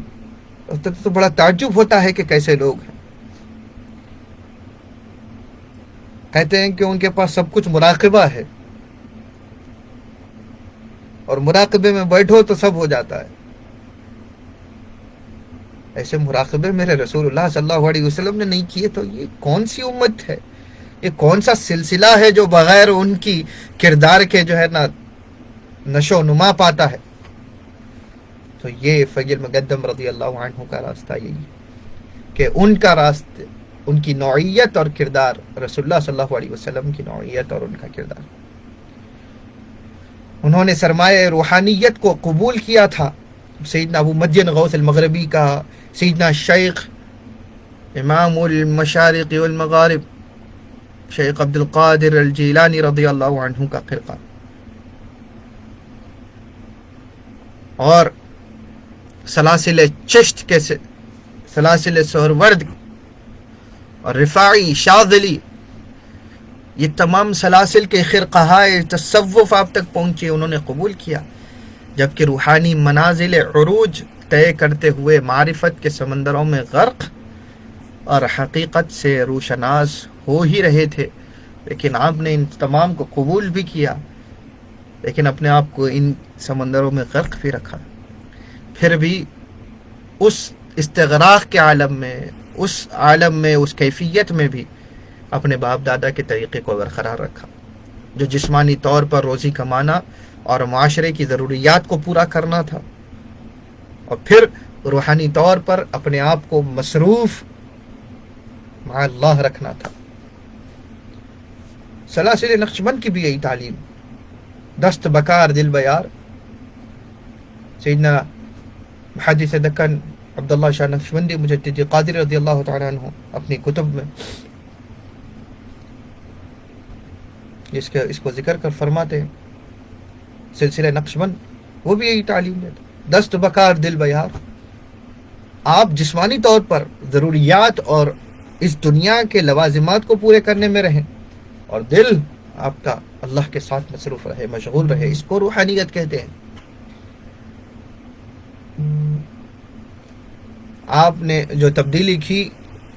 Speaker 1: تو بڑا تعجب ہوتا ہے کہ کیسے لوگ ہیں. کہتے ہیں کہ ان کے پاس سب کچھ مراقبہ ہے اور مراقبے میں بیٹھو تو سب ہو جاتا ہے. ایسے مراقبے میرے رسول اللہ صلی اللہ علیہ وسلم نے نہیں کیے تو یہ کون سی امت ہے، یہ کون سا سلسلہ ہے جو بغیر ان کی کردار کے جو ہے نا نشو و نما پاتا ہے. تو یہ فیض مقدم رضی اللہ عنہ کا راستہ یہی کہ ان کا راستہ، ان کی نوعیت اور کردار، رسول اللہ صلی اللہ علیہ وسلم کی نوعیت اور ان کا کردار. انہوں نے سرمایہ روحانیت کو قبول کیا تھا. سیدنا ابو مدین غوث المغربی کا، سیدنا شیخ امام المشارق والمغارب شیخ عبد القادر الجیلانی رضی اللہ عنہ کا خرقہ، اور سلاسل چشت کے سلاسل سہرورد اور رفاعی شاذلی، یہ تمام سلاسل کے خرقہائے تصوف آپ تک پہنچے، انہوں نے قبول کیا. جبکہ روحانی منازل عروج طے کرتے ہوئے معرفت کے سمندروں میں غرق اور حقیقت سے روشناس ہو ہی رہے تھے. لیکن آپ نے ان تمام کو قبول بھی کیا، لیکن اپنے آپ کو ان سمندروں میں غرق بھی رکھا. پھر بھی اس استغراق کے عالم میں، اس عالم میں، اس کیفیت میں بھی اپنے باپ دادا کے طریقے کو برقرار رکھا، جو جسمانی طور پر روزی کمانا اور معاشرے کی ضروریات کو پورا کرنا تھا، اور پھر روحانی طور پر اپنے آپ کو مصروف مع اللہ رکھنا تھا. سلاسل نقشبند کی بھی یہی تعلیم، دست بکار دل بیار. سیدنا محدث دکن عبداللہ شاہ نقشبندی مجدد قادری رضی اللہ تعالیٰ عنہ اپنی کتب میں اس کو ذکر کر فرماتے ہیں، سلسلہ نقشبند وہ بھی یہی تعلیم دیتا، دست بکار دل بیار. آپ جسمانی طور پر ضروریات اور اس دنیا کے لوازمات کو پورے کرنے میں رہیں، اور دل آپ کا اللہ کے ساتھ مصروف رہے، مشغول رہے. اس کو روحانیت کہتے ہیں. آپ نے جو تبدیلی کی،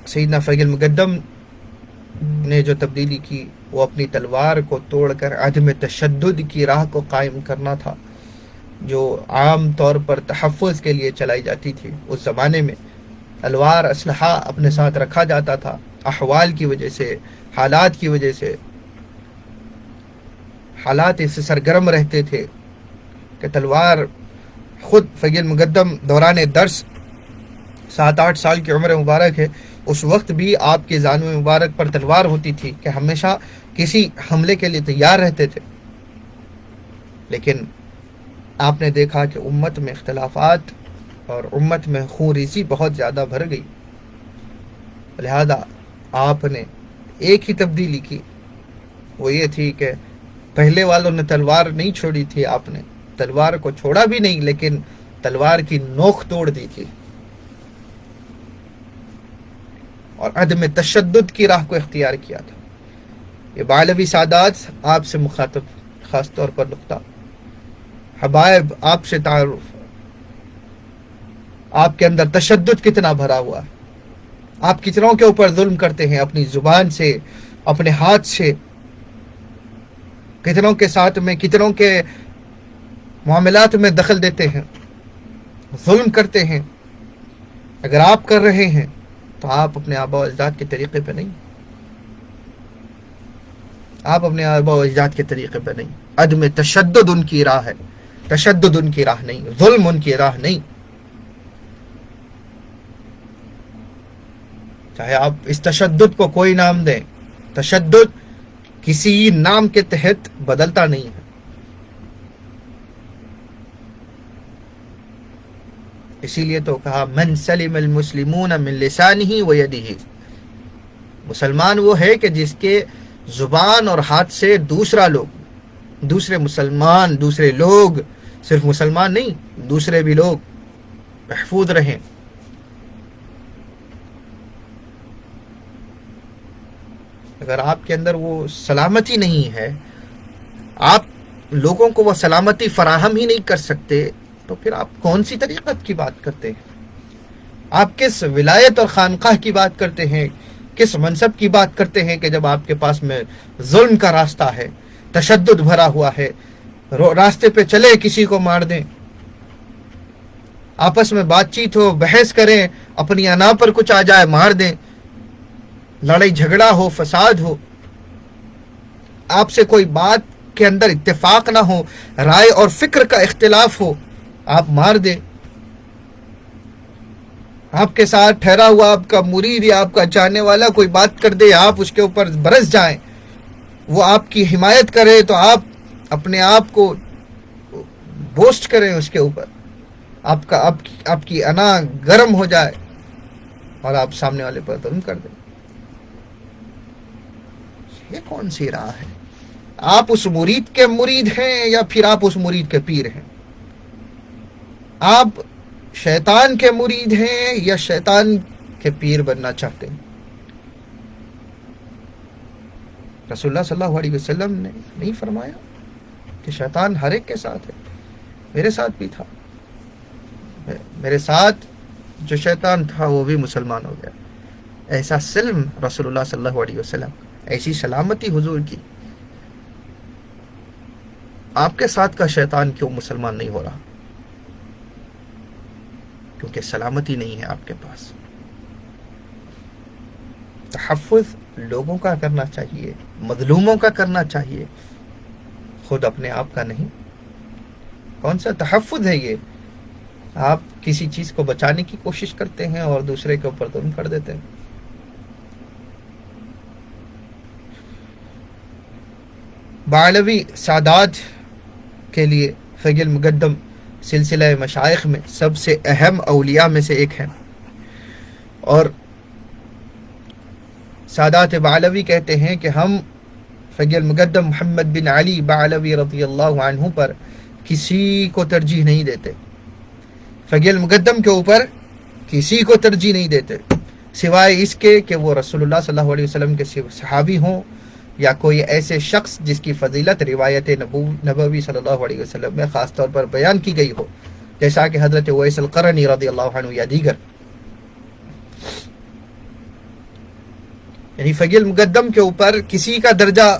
Speaker 1: سیدنا فیض المقدم نے جو تبدیلی کی، وہ اپنی تلوار کو توڑ کر عدم تشدد کی راہ کو قائم کرنا تھا، جو عام طور پر تحفظ کے لیے چلائی جاتی تھی. اس زمانے میں تلوار اسلحہ اپنے ساتھ رکھا جاتا تھا، احوال کی وجہ سے، حالات کی وجہ سے. حالات اس سے سرگرم رہتے تھے کہ تلوار خود فیض مقدم دوران درس 7-8 سال کی عمر مبارک ہے، اس وقت بھی آپ کے زانو مبارک پر تلوار ہوتی تھی کہ ہمیشہ کسی حملے کے لیے تیار رہتے تھے. لیکن آپ نے دیکھا کہ امت میں اختلافات اور امت میں خون ریزی بہت زیادہ بھر گئی، لہذا آپ نے ایک ہی تبدیلی کی، وہ یہ تھی کہ پہلے والوں نے تلوار نہیں چھوڑی تھی، آپ نے تلوار کو چھوڑا بھی نہیں، لیکن تلوار کی نوک توڑ دی تھی اور عدم تشدد کی راہ کو اختیار کیا تھا. یہ بعلوی سادات آپ سے مخاطب، خاص طور پر نقطہ حبائب آپ سے تعارف، آپ کے اندر تشدد کتنا بھرا ہوا ہے، آپ کتنوں کے اوپر ظلم کرتے ہیں، اپنی زبان سے، اپنے ہاتھ سے، کتنوں کے ساتھ میں، کتنوں کے معاملات میں دخل دیتے ہیں، ظلم کرتے ہیں. اگر آپ کر رہے ہیں تو آپ اپنے آباء و اجداد کے طریقے پہ نہیں، آپ اپنے آباء و اجداد کے طریقے پہ نہیں. عدم تشدد ان کی راہ ہے، تشدد ان کی راہ نہیں، ظلم ان کی راہ نہیں. چاہے آپ اس تشدد کو کوئی نام دیں، تشدد کسی نام کے تحت بدلتا نہیں ہے. اسی لیے تو کہا من سلم المسلمون من لسانہ و یدہ، مسلمان وہ ہے کہ جس کے زبان اور ہاتھ سے دوسرے مسلمان، دوسرے لوگ، صرف مسلمان نہیں، دوسرے بھی لوگ محفوظ رہیں. اگر آپ کے اندر وہ سلامتی نہیں ہے، آپ لوگوں کو وہ سلامتی فراہم ہی نہیں کر سکتے، تو پھر آپ کون سی طریقت کی بات کرتے ہیں؟ آپ کس ولایت اور خانقاہ کی بات کرتے ہیں؟ کس منصب کی بات کرتے ہیں کہ جب آپ کے پاس میں ظلم کا راستہ ہے، تشدد بھرا ہوا ہے، راستے پہ چلے کسی کو مار دیں، آپس میں بات چیت ہو، بحث کریں، اپنی انا پر کچھ آ جائے مار دیں، لڑائی جھگڑا ہو، فساد ہو، آپ سے کوئی بات کے اندر اتفاق نہ ہو، رائے اور فکر کا اختلاف ہو، آپ مار دیں. آپ کے ساتھ ٹھہرا ہوا آپ کا مرید یا آپ کا چاہنے والا کوئی بات کر دے، آپ اس کے اوپر برس جائیں، وہ آپ کی حمایت کرے تو آپ اپنے آپ کو بوسٹ کریں اس کے اوپر، آپ کی انا گرم ہو جائے اور آپ سامنے والے پر ظلم کر دیں. یہ کون سی راہ ہے؟ آپ اس مرید کے مرید ہیں یا پھر آپ اس مرید کے پیر ہیں؟ آپ شیطان کے مرید ہیں یا شیطان کے پیر بننا چاہتے ہیں؟ رسول اللہ صلی اللہ علیہ وسلم نے نہیں فرمایا کہ شیطان ہر ایک کے ساتھ ہے؟ میرے ساتھ بھی تھا، میرے ساتھ جو شیطان تھا وہ بھی مسلمان ہو گیا. ایسا سلم رسول اللہ صلی اللہ علیہ وسلم، ایسی سلامتی حضور کی، آپ کے ساتھ کا شیطان کیوں مسلمان نہیں ہو رہا؟ کیونکہ سلامتی نہیں ہے آپ کے پاس. تحفظ لوگوں کا کرنا چاہیے، مظلوموں کا کرنا چاہیے، خود اپنے آپ کا نہیں. کون سا تحفظ ہے یہ؟ آپ کسی چیز کو بچانے کی کوشش کرتے ہیں اور دوسرے کے اوپر ظلم کر دیتے ہیں. بعلوی سادات کے لیے فقی المقدم سلسلہ مشائخ میں سب سے اہم اولیاء میں سے ایک ہیں، اور سادات بعلوی کہتے ہیں کہ ہم فقی المقدم محمد بن علی بعلوی رضی اللہ عنہ پر کسی کو ترجیح نہیں دیتے. فقی المقدم کے اوپر کسی کو ترجیح نہیں دیتے سوائے اس کے کہ وہ رسول اللہ صلی اللہ علیہ وسلم کے صحابی ہوں یا کوئی ایسے شخص جس کی فضیلت روایت نبوی صلی اللہ علیہ وسلم میں خاص طور پر بیان کی گئی ہو، جیسا کہ حضرت اویس القرنی رضی اللہ عنہ یا دیگر. یعنی فقی المقدم کے اوپر کسی کا درجہ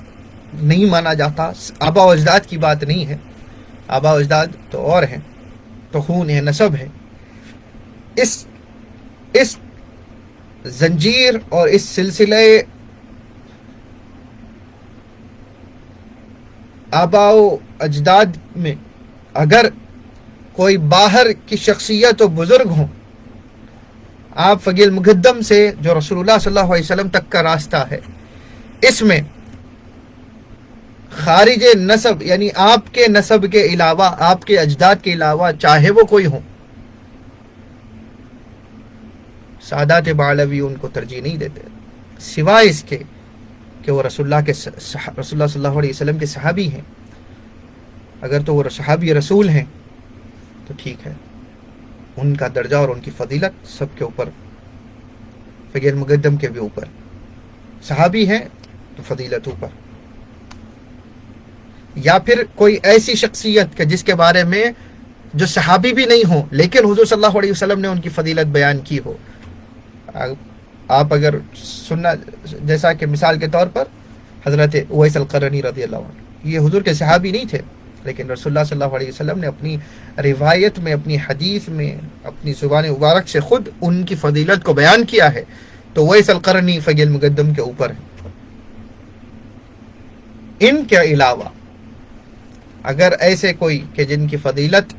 Speaker 1: نہیں مانا جاتا. آباء و اجداد کی بات نہیں ہے، آباء و اجداد تو اور ہیں، تو خون ہے، نسب ہے. اس زنجیر اور اس سلسلے آباء و اجداد میں اگر کوئی باہر کی شخصیت و بزرگ ہوں، آپ فقی المقدم سے جو رسول اللہ صلی اللہ علیہ وسلم تک کا راستہ ہے، اس میں خارج نسب یعنی آپ کے نسب کے علاوہ، آپ کے اجداد کے علاوہ چاہے وہ کوئی ہوں، سادات بعلوی ان کو ترجیح نہیں دیتے، سوائے اس کے کہ وہ رسول اللہ صلی اللہ علیہ وسلم کے صحابی ہیں۔ اگر تو وہ صحابی رسول ہیں تو ٹھیک ہے، ان کا درجہ اور ان کی فضیلت سب کے اوپر، فقی المقدم کے بھی اوپر۔ صحابی ہیں تو فضیلت اوپر، یا پھر کوئی ایسی شخصیت کہ جس کے بارے میں جو صحابی بھی نہیں ہوں لیکن حضور صلی اللہ علیہ وسلم نے ان کی فضیلت بیان کی ہو۔ آپ اگر سننا، جیسا کہ مثال کے طور پر حضرت اویس القرنی رضی اللہ عنہ، یہ حضور کے صحابی نہیں تھے لیکن رسول اللہ صلی اللہ علیہ وسلم نے اپنی روایت میں، اپنی حدیث میں، اپنی زبان مبارک سے خود ان کی فضیلت کو بیان کیا ہے، تو اویس القرنی فقی المقدم کے اوپر ہے۔ ان کے علاوہ اگر ایسے کوئی کہ جن کی فضیلت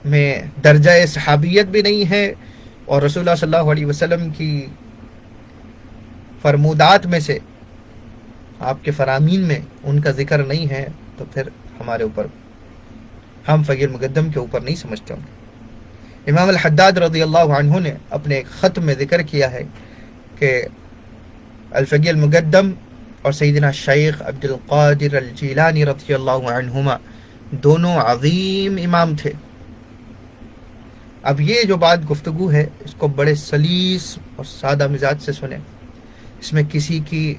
Speaker 1: میں درجہ صحابیت بھی نہیں ہے اور رسول اللہ صلی اللہ علیہ وسلم کی فرمودات میں سے، آپ کے فرامین میں ان کا ذکر نہیں ہے، تو پھر ہمارے اوپر، ہم فقی المقدم کے اوپر نہیں سمجھتے ہوں۔ امام الحداد رضی اللہ عنہ نے اپنے ایک خط میں ذکر کیا ہے کہ الفقی المقدم اور سیدنا شیخ عبد القادر الجیلانی رضی اللہ عنہما دونوں عظیم امام تھے۔ اب یہ جو بات گفتگو ہے اس کو بڑے سلیس اور سادہ مزاج سے سنیں، اس میں کسی کی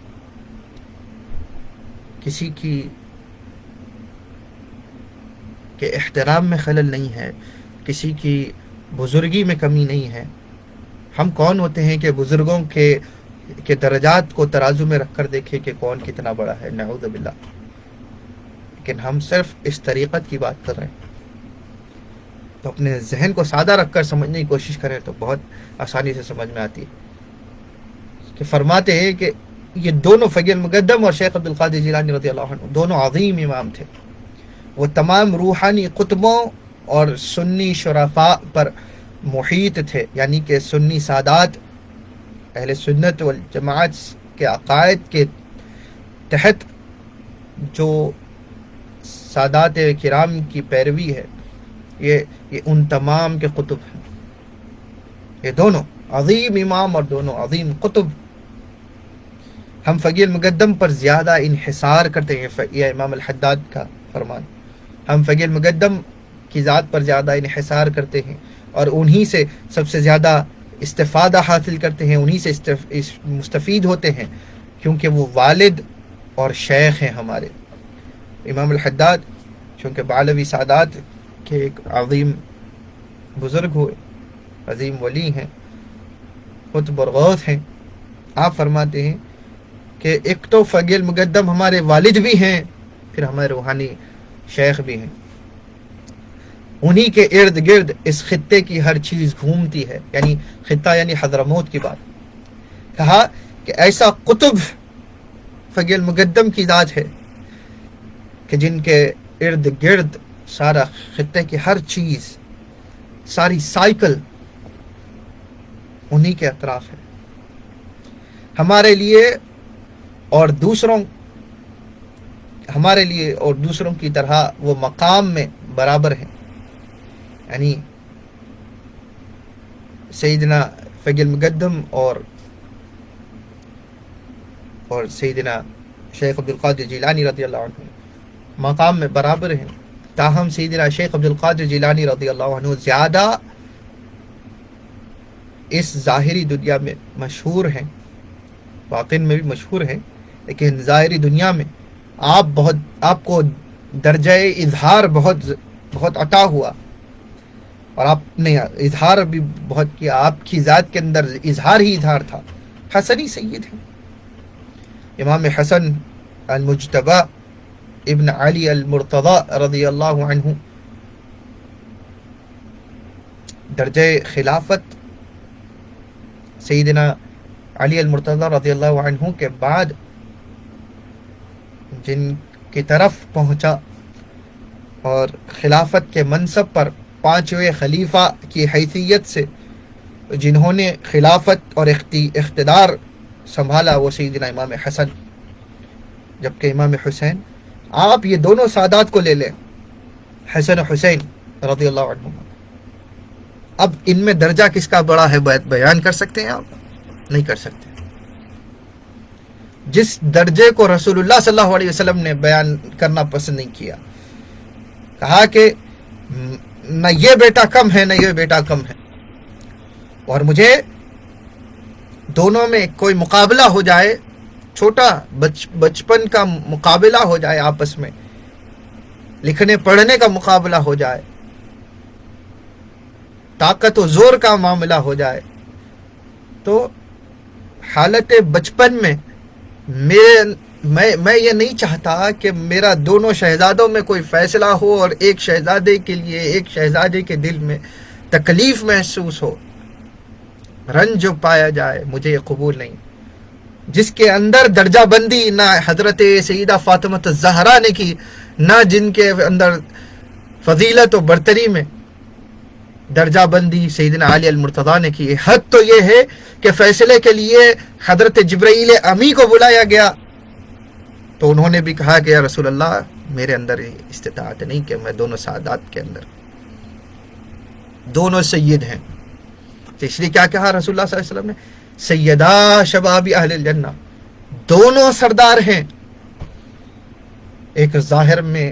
Speaker 1: کے احترام میں خلل نہیں ہے، کسی کی بزرگی میں کمی نہیں ہے۔ ہم کون ہوتے ہیں کہ بزرگوں کے درجات کو ترازو میں رکھ کر دیکھیں کہ کون کتنا بڑا ہے، نعوذ باللہ۔ لیکن ہم صرف اس طریقت کی بات کر رہے ہیں، تو اپنے ذہن کو سادہ رکھ کر سمجھنے کی کوشش کریں تو بہت آسانی سے سمجھ میں آتی ہے کہ فرماتے ہیں کہ یہ دونوں فقی المقدم اور شیخ عبد القادر جیلانی رضی اللہ عنہ دونوں عظیم امام تھے۔ وہ تمام روحانی قطبوں اور سنی شرفاء پر محیط تھے، یعنی کہ سنی سادات، اہل سنت والجماعت کے عقائد کے تحت جو سادات کرام کی پیروی ہے، یہ ان تمام کے قطب ہیں۔ یہ دونوں عظیم امام اور دونوں عظیم قطب۔ ہم فقی المقدم پر زیادہ انحصار کرتے ہیں، یہ امام الحداد کا فرمان، ہم فقی المقدم کی ذات پر زیادہ انحصار کرتے ہیں اور انہی سے سب سے زیادہ استفادہ حاصل کرتے ہیں، انہی سے مستفید ہوتے ہیں، کیونکہ وہ والد اور شیخ ہیں ہمارے۔ امام الحداد چونکہ بعلوی سادات کے ایک عظیم بزرگ ہوئے، عظیم ولی ہیں، قطب اور غوث ہیں، آپ فرماتے ہیں کہ ایک تو فقی المقدم ہمارے والد بھی ہیں، پھر ہمارے روحانی شیخ بھی ہیں، انہی کے ارد گرد اس خطے کی ہر چیز گھومتی ہے، یعنی خطہ یعنی حضرموت کی بات۔ کہا کہ ایسا قطب فقی المقدم کی ذات ہے کہ جن کے ارد گرد سارا خطے کی ہر چیز، ساری سائیکل انہی کے اطراف ہے۔ ہمارے لیے اور دوسروں کی طرح وہ مقام میں برابر ہیں، یعنی سیدنا فقی المقدم اور سیدنا شیخ عبد القادر جیلانی رضی اللہ عنہ مقام میں برابر ہیں، تاہم سیدنا شیخ عبد القادر جیلانی رضی اللہ عنہ زیادہ اس ظاہری دنیا میں مشہور ہیں، باطن میں بھی مشہور ہیں، لیکن ظاہری دنیا میں آپ کو درجہ اظہار بہت عطا ہوا اور آپ نے اظہار بھی بہت کیا، آپ کی ذات کے اندر اظہار ہی اظہار تھا۔ حسنی سید ہیں، امام حسن المجتبی ابن علی المرتضی رضی اللہ عنہ درجہ خلافت سیدنا علی المرتضی رضی اللہ عنہ کے بعد جن کی طرف پہنچا اور خلافت کے منصب پر پانچویں خلیفہ کی حیثیت سے جنہوں نے خلافت اور اقتدار سنبھالا وہ سیدنا امام حسن، جبکہ امام حسین، آپ یہ دونوں سادات کو لے لیں، حسن و حسین رضی اللہ عنہما، اب ان میں درجہ کس کا بڑا ہے بیان کر سکتے ہیں آپ؟ نہیں کر سکتے۔ جس درجے کو رسول اللہ صلی اللہ علیہ وسلم نے بیان کرنا پسند نہیں کیا، کہا کہ نہ یہ بیٹا کم ہے نہ یہ بیٹا کم ہے، اور مجھے دونوں میں کوئی مقابلہ ہو جائے، چھوٹا بچپن کا مقابلہ ہو جائے، آپس میں لکھنے پڑھنے کا مقابلہ ہو جائے، طاقت و زور کا معاملہ ہو جائے، تو حالت بچپن میں میں یہ نہیں چاہتا کہ میرا دونوں شہزادوں میں کوئی فیصلہ ہو اور ایک شہزادے کے لیے، ایک شہزادے کے دل میں تکلیف محسوس ہو، رنج جو پایا جائے، مجھے یہ قبول نہیں۔ جس کے اندر درجہ بندی نہ حضرت سیدہ فاطمہ الزہرا نے کی، نہ جن کے اندر فضیلت و برتری میں درجہ بندی سیدنا علی المرتضیٰ نے کی۔ حد تو یہ ہے کہ فیصلے کے لیے حضرت جبرائیل امی کو بلایا گیا تو انہوں نے بھی کہا کہ یا رسول اللہ میرے اندر استطاعت نہیں کہ میں دونوں سعادات کے اندر، دونوں سید ہیں، تو اس لیے کیا کہا رسول اللہ صلی اللہ علیہ وسلم نے؟ سیدہ شباب اہل الجنہ، دونوں سردار ہیں، ایک ظاہر میں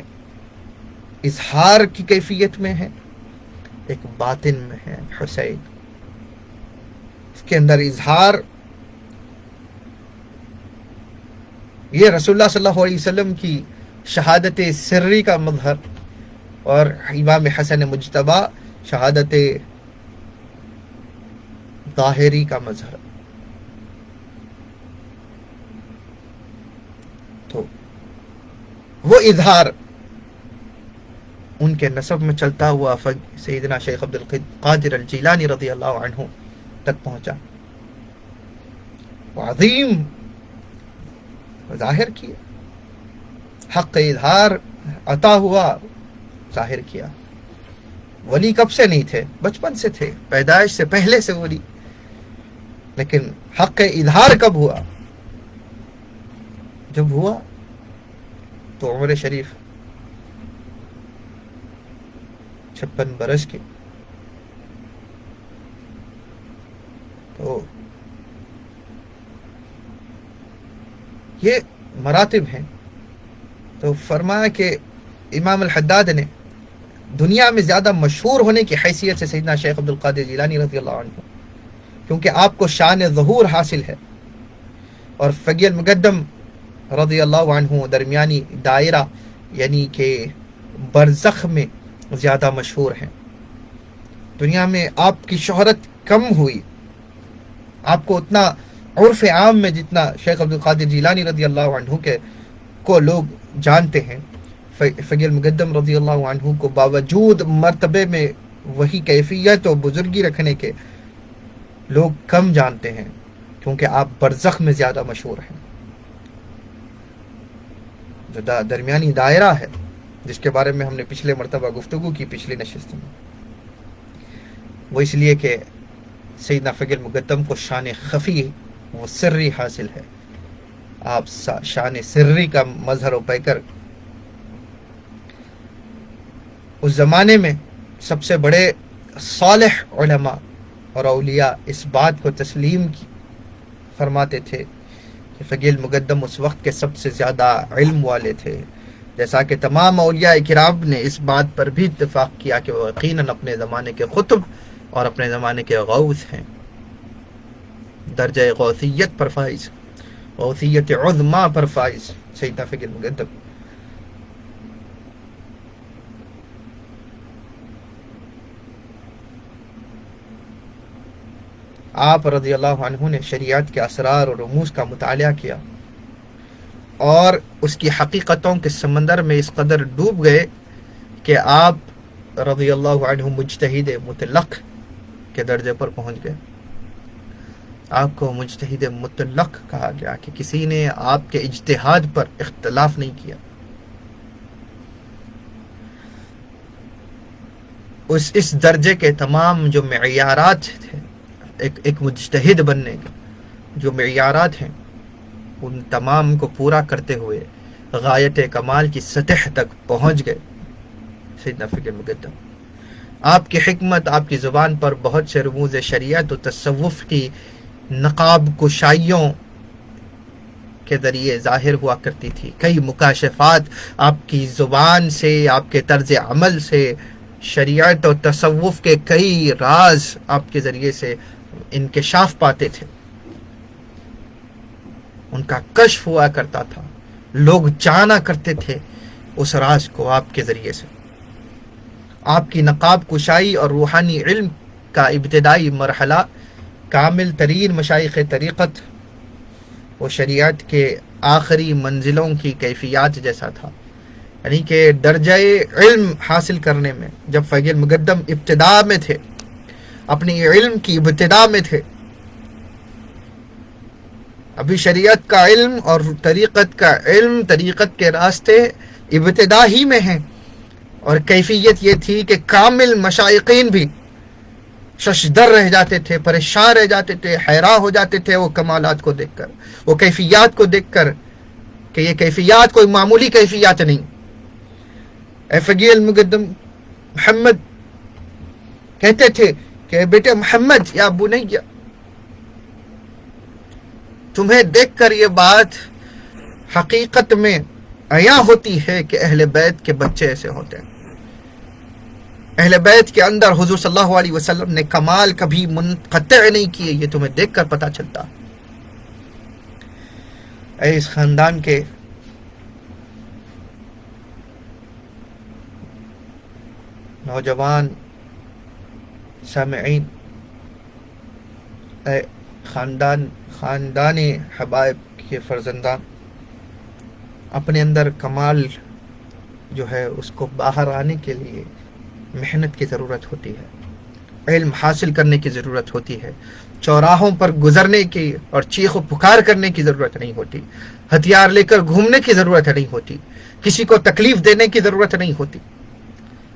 Speaker 1: اظہار کی کیفیت میں ہے، ایک باطن میں ہے حسین۔ اس کے اندر اظہار یہ رسول اللہ صلی اللہ علیہ وسلم کی شہادت سری کا مظہر، اور امام حسن مجتبی شہادت ظاہری کا مظہر۔ تو وہ اظہار ان کے نسب میں چلتا ہوا سیدنا شیخ عبد القادر الجیلانی رضی اللہ عنہ تک پہنچا، وہ عظیم ظاہر کیا، حق اظہار عطا ہوا، ظاہر کیا۔ ولی کب سے نہیں تھے؟ بچپن سے تھے، پیدائش سے پہلے سے ولی، لیکن حق اظہار کب ہوا؟ جب ہوا تو عمر شریف 56 برس کے، تو یہ مراتب ہیں۔ تو فرمایا کہ امام الحداد نے دنیا میں زیادہ مشہور ہونے کی حیثیت سے سیدنا شیخ عبد القادر جیلانی رضی اللہ عنہ، کیونکہ آپ کو شان ظہور حاصل ہے، اور فقی المقدم رضی اللہ عنہ درمیانی دائرہ یعنی کہ برزخ میں زیادہ مشہور ہیں۔ دنیا میں آپ کی شہرت کم ہوئی، آپ کو اتنا عرف عام میں جتنا شیخ عبد القادر جیلانی رضی اللہ عنہ کو لوگ جانتے ہیں، فقی المقدم رضی اللہ عنہ کو باوجود مرتبے میں وہی کیفیت و بزرگی رکھنے کے لوگ کم جانتے ہیں، کیونکہ آپ برزخ میں زیادہ مشہور ہیں۔ جو درمیانی دائرہ ہے جس کے بارے میں ہم نے پچھلے مرتبہ گفتگو کی پچھلی نشست میں، وہ اس لیے کہ سیدنا فقی المقدم کو شان خفی و سری حاصل ہے، آپ شان سری کا مظہر و پیکر۔ اس زمانے میں سب سے بڑے صالح علماء اور اولیاء اس بات کو تسلیم فرماتے تھے کہ فقی المقدم اس وقت کے سب سے زیادہ علم والے تھے، جیسا کہ تمام اولیاء کرام نے اس بات پر بھی اتفاق کیا کہ وہ یقیناً اپنے زمانے کے قطب اور اپنے زمانے کے غوث ہیں، درجہ غوثیت پر فائز، غوثیت عظما پر فائز سیدنا فقی المقدم۔ آپ رضی اللہ عنہ نے شریعت کے اسرار اور رموز کا مطالعہ کیا اور اس کی حقیقتوں کے سمندر میں اس قدر ڈوب گئے کہ آپ رضی اللہ عنہ مجتہد مطلق کے درجے پر پہنچ گئے۔ آپ کو مجتہد مطلق کہا گیا کہ کسی نے آپ کے اجتہاد پر اختلاف نہیں کیا۔ اس درجے کے تمام جو معیارات تھے ایک مجتہد بننے کے جو معیارات ہیں ان تمام کو پورا کرتے ہوئے غایت کمال کی سطح تک پہنچ گئے سیدنا فقہ مقدم. آپ کی حکمت، آپ کی زبان پر بہت سے رموز شریعت و تصوف کی نقاب کشائیوں کے ذریعے ظاہر ہوا کرتی تھی. کئی مکاشفات آپ کی زبان سے، آپ کے طرز عمل سے، شریعت اور تصوف کے کئی راز آپ کے ذریعے سے انکشاف پاتے تھے، ان کا کشف ہوا کرتا تھا، لوگ جانا کرتے تھے اس راز کو آپ کے ذریعے سے. آپ کی نقاب کشائی اور روحانی علم کا ابتدائی مرحلہ کامل ترین مشائخ طریقت و شریعت کے آخری منزلوں کی کیفیات جیسا تھا. یعنی کہ درجہ علم حاصل کرنے میں جب فقہ مقدم ابتدا میں تھے، اپنی علم کی ابتدا میں تھے، ابھی شریعت کا علم اور طریقت کا علم، طریقت کے راستے ابتدا ہی میں ہیں، اور کیفیت یہ تھی کہ کامل مشائقین بھی ششدر رہ جاتے تھے، پریشان رہ جاتے تھے، حیران ہو جاتے تھے وہ کمالات کو دیکھ کر، وہ کیفیات کو دیکھ کر کہ یہ کیفیات کوئی معمولی کیفیات نہیں. اے فقیہ المقدم محمد کہتے تھے کہ بیٹے محمد یا بنیا، تمہیں دیکھ کر یہ بات حقیقت میں عیاں ہوتی ہے کہ اہل بیت کے بچے ایسے ہوتے ہیں. اہل بیت کے اندر حضور صلی اللہ علیہ وسلم نے کمال کبھی منقطع نہیں کیے، یہ تمہیں دیکھ کر پتہ چلتا. اے اس خاندان کے نوجوان سامعین، اے خاندان حبائب کے فرزندان، اپنے اندر کمال جو ہے اس کو باہر آنے کے لیے محنت کی ضرورت ہوتی ہے، علم حاصل کرنے کی ضرورت ہوتی ہے، چوراہوں پر گزرنے کی اور چیخ و پکار کرنے کی ضرورت نہیں ہوتی، ہتھیار لے کر گھومنے کی ضرورت نہیں ہوتی، کسی کو تکلیف دینے کی ضرورت نہیں ہوتی.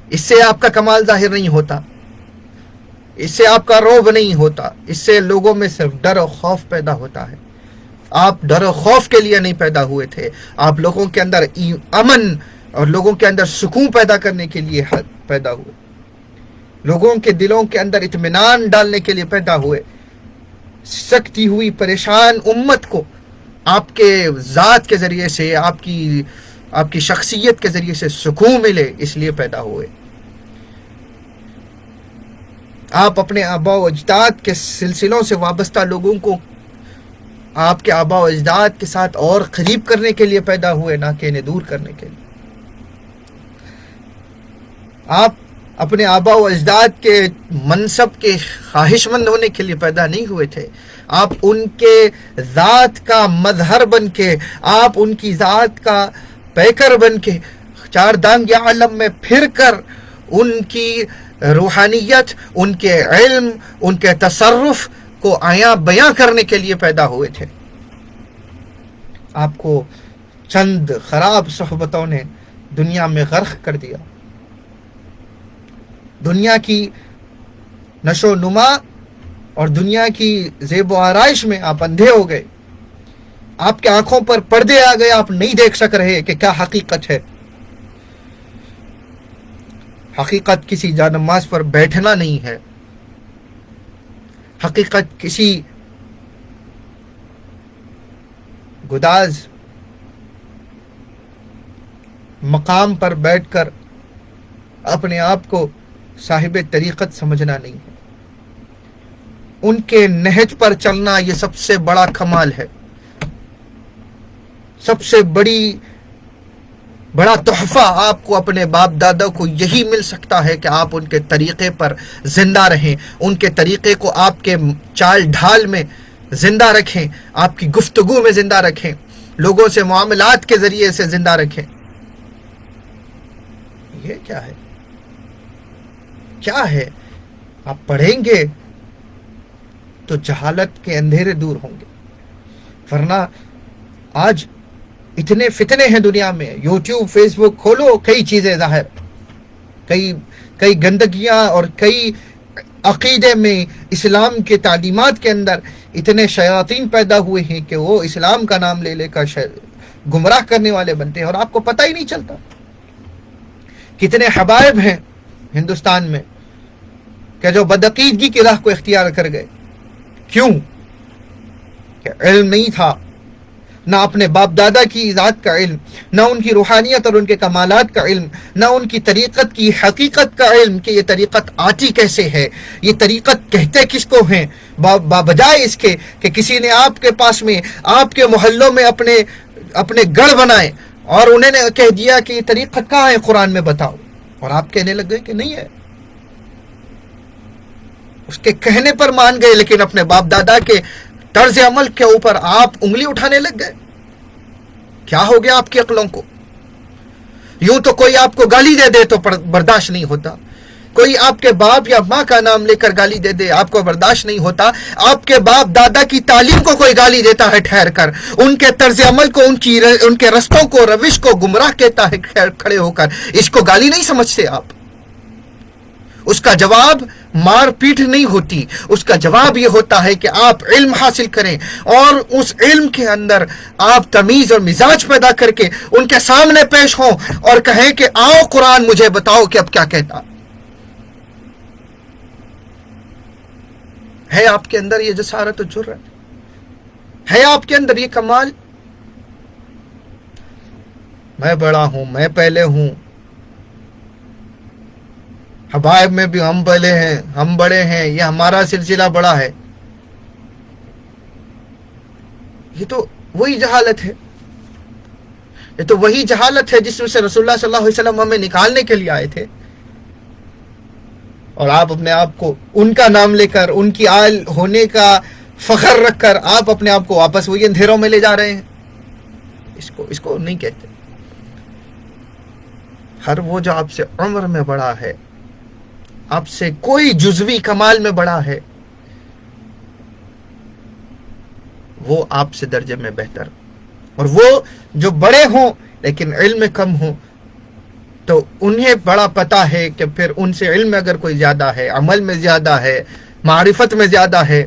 Speaker 1: اس سے آپ کا کمال ظاہر نہیں ہوتا، اس سے آپ کا رعب نہیں ہوتا، اس سے لوگوں میں صرف ڈر و خوف پیدا ہوتا ہے. آپ ڈر و خوف کے لیے نہیں پیدا ہوئے تھے، آپ لوگوں کے اندر امن اور لوگوں کے اندر سکون پیدا کرنے کے لیے پیدا ہوئے، لوگوں کے دلوں کے اندر اطمینان ڈالنے کے لیے پیدا ہوئے. سکتی ہوئی پریشان امت کو آپ کے ذات کے ذریعے سے، آپ کی شخصیت کے ذریعے سے سکون ملے، اس لیے پیدا ہوئے. آپ اپنے آباء و اجداد کے سلسلوں سے وابستہ لوگوں کو آپ کے آباء و اجداد کے ساتھ اور قریب کرنے کے لیے پیدا ہوئے، نہ کہ انہیں دور کرنے کے لیے. آپ اپنے آباء و اجداد کے منصب کے خواہش مند ہونے کے لیے پیدا نہیں ہوئے تھے. آپ ان کے ذات کا مظہر بن کے، آپ ان کی ذات کا پیکر بن کے چار دانگ عالم میں پھر کر ان کی روحانیت، ان کے علم، ان کے تصرف کو عیاں بیاں کرنے کے لیے پیدا ہوئے تھے. آپ کو چند خراب صحبتوں نے دنیا میں غرق کر دیا. دنیا کی نشو و نما اور دنیا کی زیب و آرائش میں آپ اندھے ہو گئے. آپ کے آنکھوں پر پردے آ گئے، آپ نہیں دیکھ سک رہے کہ کیا حقیقت ہے. حقیقت کسی جانماز پر بیٹھنا نہیں ہے، حقیقت کسی گداز مقام پر بیٹھ کر اپنے آپ کو صاحب طریقت سمجھنا نہیں ہے. ان کے نہج پر چلنا یہ سب سے بڑا کمال ہے، سب سے بڑا تحفہ آپ کو اپنے باپ دادا کو یہی مل سکتا ہے کہ آپ ان کے طریقے پر زندہ رہیں، ان کے طریقے کو آپ کے چال ڈھال میں زندہ رکھیں، آپ کی گفتگو میں زندہ رکھیں، لوگوں سے معاملات کے ذریعے سے زندہ رکھیں. یہ کیا ہے؟ کیا ہے؟ آپ پڑھیں گے تو جہالت کے اندھیرے دور ہوں گے. ورنہ آج اتنے فتنے ہیں دنیا میں، یوٹیوب فیس بک کھولو، کئی چیزیں ظاہر، کئی گندگیاں اور کئی عقیدے میں، اسلام کے تعلیمات کے اندر اتنے شیاطین پیدا ہوئے ہیں کہ وہ اسلام کا نام لے لے کر گمراہ کرنے والے بنتے ہیں، اور آپ کو پتہ ہی نہیں چلتا۔ کتنے حبائب ہیں ہندوستان میں کہ جو بدعقیدگی کی راہ کو اختیار کر گئے۔ کیوں؟ کہ علم نہیں تھا، نہ اپنے باپ دادا کی ذات کا علم، نہ ان کی روحانیت اور ان کے کمالات کا علم، نہ ان کی طریقت کی حقیقت کا علم کہ یہ طریقت آتی کیسے ہے، یہ طریقت کہتے کس کو ہیں، بجائے اس کے کہ کسی نے آپ کے پاس میں، آپ کے محلوں میں اپنے گڑھ بنائے اور انہیں نے کہہ دیا کہ یہ طریقت کہاں ہے قرآن میں بتاؤ، اور آپ کہنے لگ گئے کہ نہیں ہے۔ اس کے کہنے پر مان گئے، لیکن اپنے باپ دادا کے طرز عمل کے اوپر آپ انگلی اٹھانے لگ گئے۔ کیا ہو گیا آپ کی عقلوں کو؟ یوں تو کوئی آپ کو گالی دے دے تو برداشت نہیں ہوتا، کوئی آپ کے باپ یا ماں کا نام لے کر گالی دے دے آپ کو برداشت نہیں ہوتا، آپ کے باپ دادا کی تعلیم کو کوئی گالی دیتا ہے ٹھہر کر، ان کے طرز عمل کو، ان کے رستوں کو، روش کو گمراہ کہتا ہے کھڑے ہو کر، اس کو گالی نہیں سمجھتے آپ؟ اس کا جواب مار پیٹ نہیں ہوتی، اس کا جواب یہ ہوتا ہے کہ آپ علم حاصل کریں اور اس علم کے اندر آپ تمیز اور مزاج پیدا کر کے ان کے سامنے پیش ہوں اور کہیں کہ آؤ قرآن مجھے بتاؤ کہ اب کیا کہتا ہے۔ آپ کے اندر یہ جسارت و جرأت ہے، آپ کے اندر یہ کمال؟ میں بڑا ہوں، میں پہلے ہوں، حبائب میں بھی ہم پہلے ہیں، ہم بڑے ہیں، یہ ہمارا سلسلہ بڑا ہے، یہ تو وہی جہالت ہے، یہ تو وہی جہالت ہے جس میں سے رسول اللہ صلی اللہ علیہ وسلم ہمیں نکالنے کے لیے آئے تھے، اور آپ اپنے آپ کو ان کا نام لے کر، ان کی آل ہونے کا فخر رکھ کر آپ اپنے آپ کو واپس وہی اندھیروں میں لے جا رہے ہیں۔ اس کو نہیں کہتے۔ ہر وہ جو آپ سے عمر میں بڑا ہے، آپ سے کوئی جزوی کمال میں بڑا ہے، وہ آپ سے درجے میں بہتر، اور وہ جو بڑے ہوں لیکن علم میں کم ہوں تو انہیں بڑا پتہ ہے کہ پھر ان سے علم میں اگر کوئی زیادہ ہے، عمل میں زیادہ ہے، معرفت میں زیادہ ہے،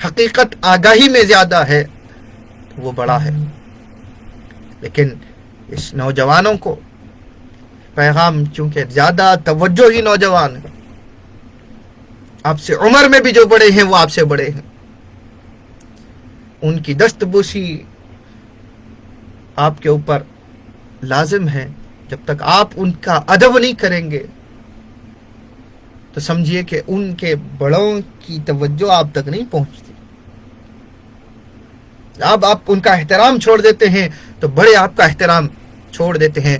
Speaker 1: حقیقت آگاہی میں زیادہ ہے، تو وہ بڑا ہے۔ لیکن اس نوجوانوں کو پیغام، چونکہ زیادہ توجہ ہی نوجوان ہے، آپ سے عمر میں بھی جو بڑے ہیں وہ آپ سے بڑے ہیں، ان کی دست بوسی آپ کے اوپر لازم ہے۔ جب تک آپ ان کا ادب نہیں کریں گے تو سمجھیے کہ ان کے بڑوں کی توجہ آپ تک نہیں پہنچتی۔ اب آپ ان کا احترام چھوڑ دیتے ہیں تو بڑے آپ کا احترام چھوڑ دیتے ہیں۔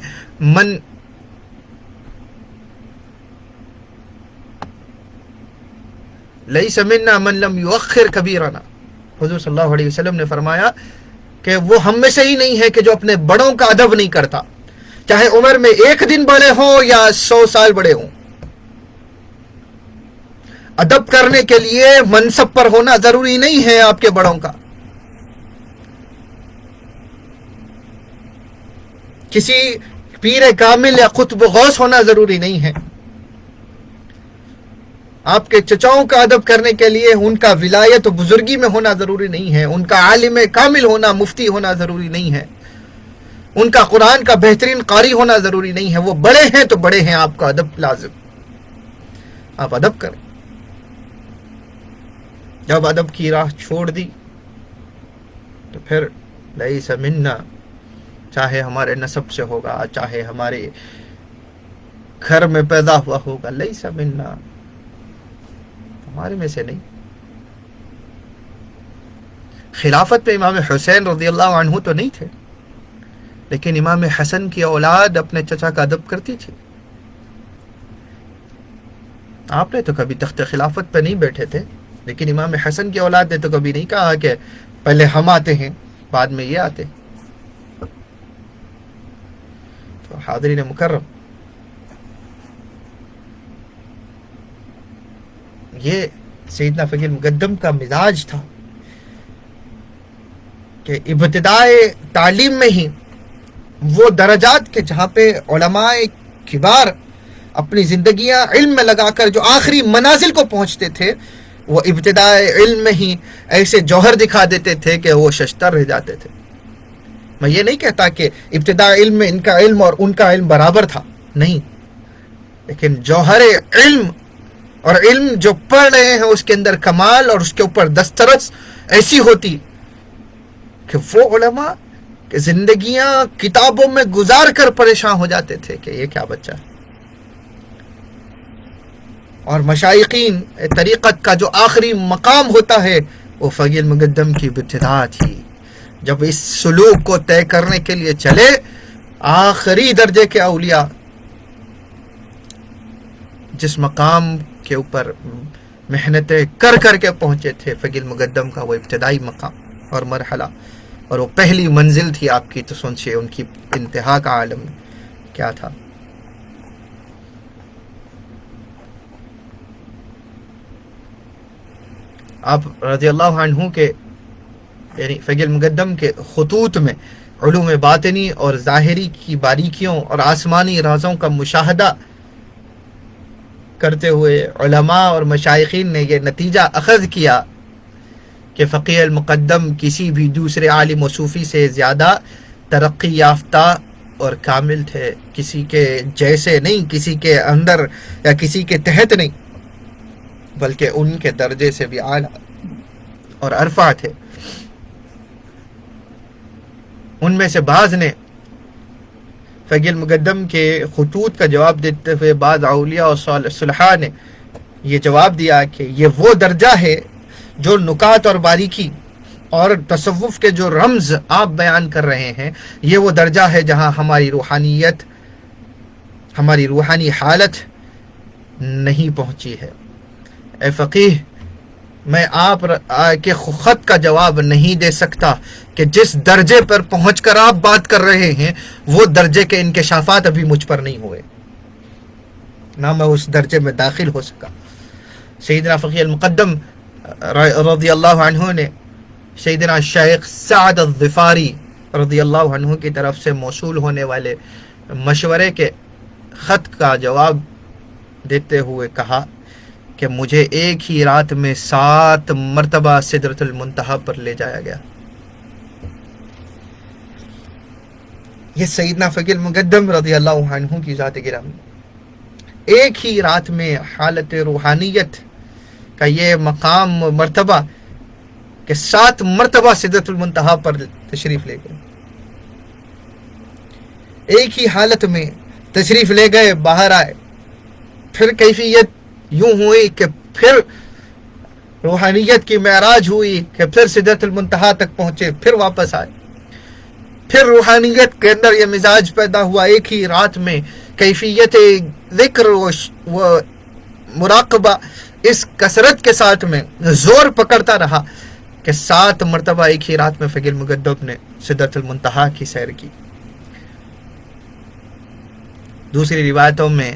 Speaker 1: لیس منا من لم یؤخر کبیرنا، حضور صلی اللہ علیہ وسلم نے فرمایا کہ وہ ہم میں سے ہی نہیں ہے کہ جو اپنے بڑوں کا ادب نہیں کرتا، چاہے عمر میں 1 دن بڑے ہوں یا 100 سال بڑے ہوں۔ ادب کرنے کے لیے منصب پر ہونا ضروری نہیں ہے آپ کے بڑوں کا، کسی پیر کامل یا قطب غوث ہونا ضروری نہیں ہے۔ آپ کے چچاؤں کا ادب کرنے کے لیے ان کا ولایت و بزرگی میں ہونا ضروری نہیں ہے، ان کا عالم کامل ہونا، مفتی ہونا ضروری نہیں ہے، ان کا قرآن کا بہترین قاری ہونا ضروری نہیں ہے۔ وہ بڑے ہیں تو بڑے ہیں، آپ کا ادب لازم، آپ ادب کریں۔ جب ادب کی راہ چھوڑ دی تو پھر لیس منا، چاہے ہمارے نسب سے ہوگا، چاہے ہمارے گھر میں پیدا ہوا ہوگا، لیس منا، ہمارے میں سے نہیں۔ خلافت میں امام حسین رضی اللہ عنہ تو نہیں تھے، لیکن امام حسن کی اولاد اپنے چچا کا ادب کرتی تھی۔ آپ نے تو کبھی تخت خلافت پہ نہیں بیٹھے تھے، لیکن امام حسن کی اولاد نے تو کبھی نہیں کہا کہ پہلے ہم آتے ہیں بعد میں یہ آتے۔ تو حاضرین مکرم، یہ سیدنا فقیر مقدم کا مزاج تھا کہ ابتدائے تعلیم میں ہی وہ درجات کے جہاں پہ علماء کبار اپنی زندگیاں علم میں لگا کر جو آخری منازل کو پہنچتے تھے وہ ابتداء علم میں ہی ایسے جوہر دکھا دیتے تھے کہ وہ ششتر رہ جاتے تھے. میں یہ نہیں کہتا کہ ابتداء علم میں ان کا علم اور ان کا علم برابر تھا، نہیں، لیکن جوہر علم اور علم جو پڑھ رہے ہیں اس کے اندر کمال اور اس کے اوپر دسترس ایسی ہوتی کہ وہ علماء کہ زندگیاں کتابوں میں گزار کر پریشان ہو جاتے تھے کہ یہ کیا بچہ. اور مشائقین طریقت کا جو آخری مقام ہوتا ہے وہ فقی المقدم کی ابتدا تھی. جب اس سلوک کو طے کرنے کے لیے چلے، آخری درجے کے اولیاء جس مقام کے اوپر محنتیں کر کر کے پہنچے تھے، فقی المقدم کا وہ ابتدائی مقام اور مرحلہ اور وہ پہلی منزل تھی آپ کی. تو سوچئے ان کی انتہا کا عالم کیا تھا. آپ رضی اللہ عنہ کے یعنی فقی المقدم کے خطوط میں علوم باطنی اور ظاہری کی باریکیوں اور آسمانی رازوں کا مشاہدہ کرتے ہوئے علماء اور مشائخین نے یہ نتیجہ اخذ کیا کہ فقی المقدم کسی بھی دوسرے عالم و صوفی سے زیادہ ترقی یافتہ اور کامل تھے. کسی کے جیسے نہیں، کسی کے اندر یا کسی کے تحت نہیں، بلکہ ان کے درجے سے بھی اعلیٰ اور ارفع تھے. ان میں سے بعض نے فقی المقدم کے خطوط کا جواب دیتے ہوئے بعض اولیاء اور صلحاء نے یہ جواب دیا کہ یہ وہ درجہ ہے جو نکات اور باریکی اور تصوف کے جو رمز آپ بیان کر رہے ہیں، یہ وہ درجہ ہے جہاں ہماری روحانیت، ہماری روحانی حالت نہیں پہنچی ہے. اے فقیہ، میں آپ کے خط کا جواب نہیں دے سکتا کہ جس درجے پر پہنچ کر آپ بات کر رہے ہیں وہ درجے کے انکشافات ابھی مجھ پر نہیں ہوئے، نہ میں اس درجے میں داخل ہو سکا. سیدنا فقی المقدم رضی اللہ عنہ نے سیدنا شیخ سعد الظفاری رضی اللہ عنہ کی طرف سے موصول ہونے والے مشورے کے خط کا جواب دیتے ہوئے کہا کہ مجھے ایک ہی رات میں 7 مرتبہ سدرۃ المنتہا پر لے جایا گیا. یہ سیدنا فقی المقدم رضی اللہ عنہ کی ذات گرامی ایک ہی رات میں حالت روحانیت کا یہ مقام مرتبہ کہ 7 مرتبہ سدرۃ المنتہا پر تشریف لے گئے. ایک ہی حالت میں تشریف لے گئے، باہر آئے، پھر کیفیت یوں ہوئی کہ پھر روحانیت کی معراج ہوئی کہ پھر سدرۃ المنتہا تک پہنچے، پھر واپس آئے، پھر روحانیت کے اندر یہ مزاج پیدا ہوا ایک ہی رات میں. کیفیت ذکر و مراقبہ اس کثرت کے ساتھ میں زور پکڑتا رہا کہ 7 مرتبہ ایک ہی رات میں فقی المقدم نے سدرۃ المنتہا کی سیر کی. دوسری روایتوں میں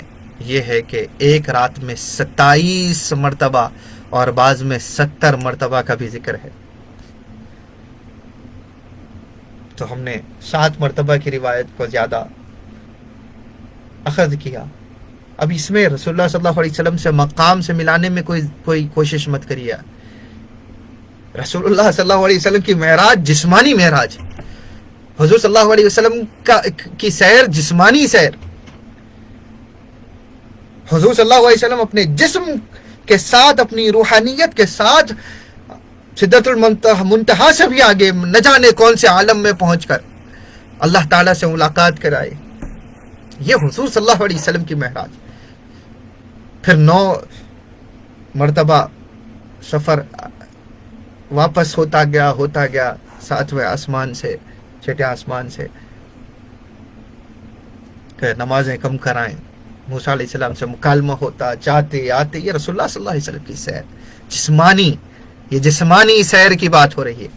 Speaker 1: یہ ہے کہ ایک رات میں 27 مرتبہ اور بعض میں 70 مرتبہ کا بھی ذکر ہے. تو ہم نے 7 مرتبہ کی روایت کو زیادہ اخذ کیا. اب اس میں رسول اللہ صلی اللہ علیہ وسلم سے مقام سے ملانے میں کوئی کوشش مت کریے. رسول اللہ صلی اللہ علیہ وسلم کی معراج جسمانی معراج، حضور صلی اللہ علیہ وسلم کی سیر جسمانی سیر. حضور صلی اللہ علیہ وسلم اپنے جسم کے ساتھ، اپنی روحانیت کے ساتھ سدرۃ المنتہا سے بھی آگے نہ جانے کون سے عالم میں پہنچ کر اللہ تعالیٰ سے ملاقات کرائے. یہ حضور صلی اللہ علیہ وسلم کی معراج. پھر 9 مرتبہ سفر واپس ہوتا گیا 7ویں آسمان سے 6 آسمان سے کہ نمازیں کم کرائیں. موسیٰ علیہ السلام سے مکالمہ ہوتا، جاتے آتے. یہ رسول اللہ صلی اللہ علیہ وسلم کی سیر جسمانی، یہ جسمانی سیر کی بات ہو رہی ہے.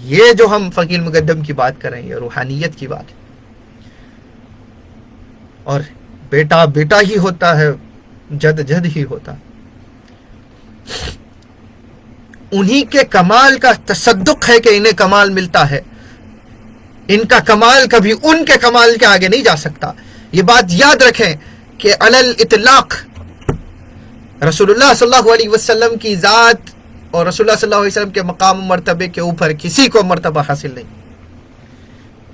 Speaker 1: یہ جو ہم فقی المقدم کی بات کر رہے ہیں یہ روحانیت کی بات ہے. اور بیٹا بیٹا ہی ہوتا ہے، جد جد ہی ہوتا. انہی کے کمال کا تصدق ہے کہ انہیں کمال ملتا ہے. ان کا کمال کبھی ان کے کمال کے آگے نہیں جا سکتا. یہ بات یاد رکھیں کہ علی الاطلاق رسول اللہ صلی اللہ علیہ وسلم کی ذات اور رسول اللہ صلی اللہ علیہ وسلم کے مقام و مرتبے کے اوپر کسی کو مرتبہ حاصل نہیں،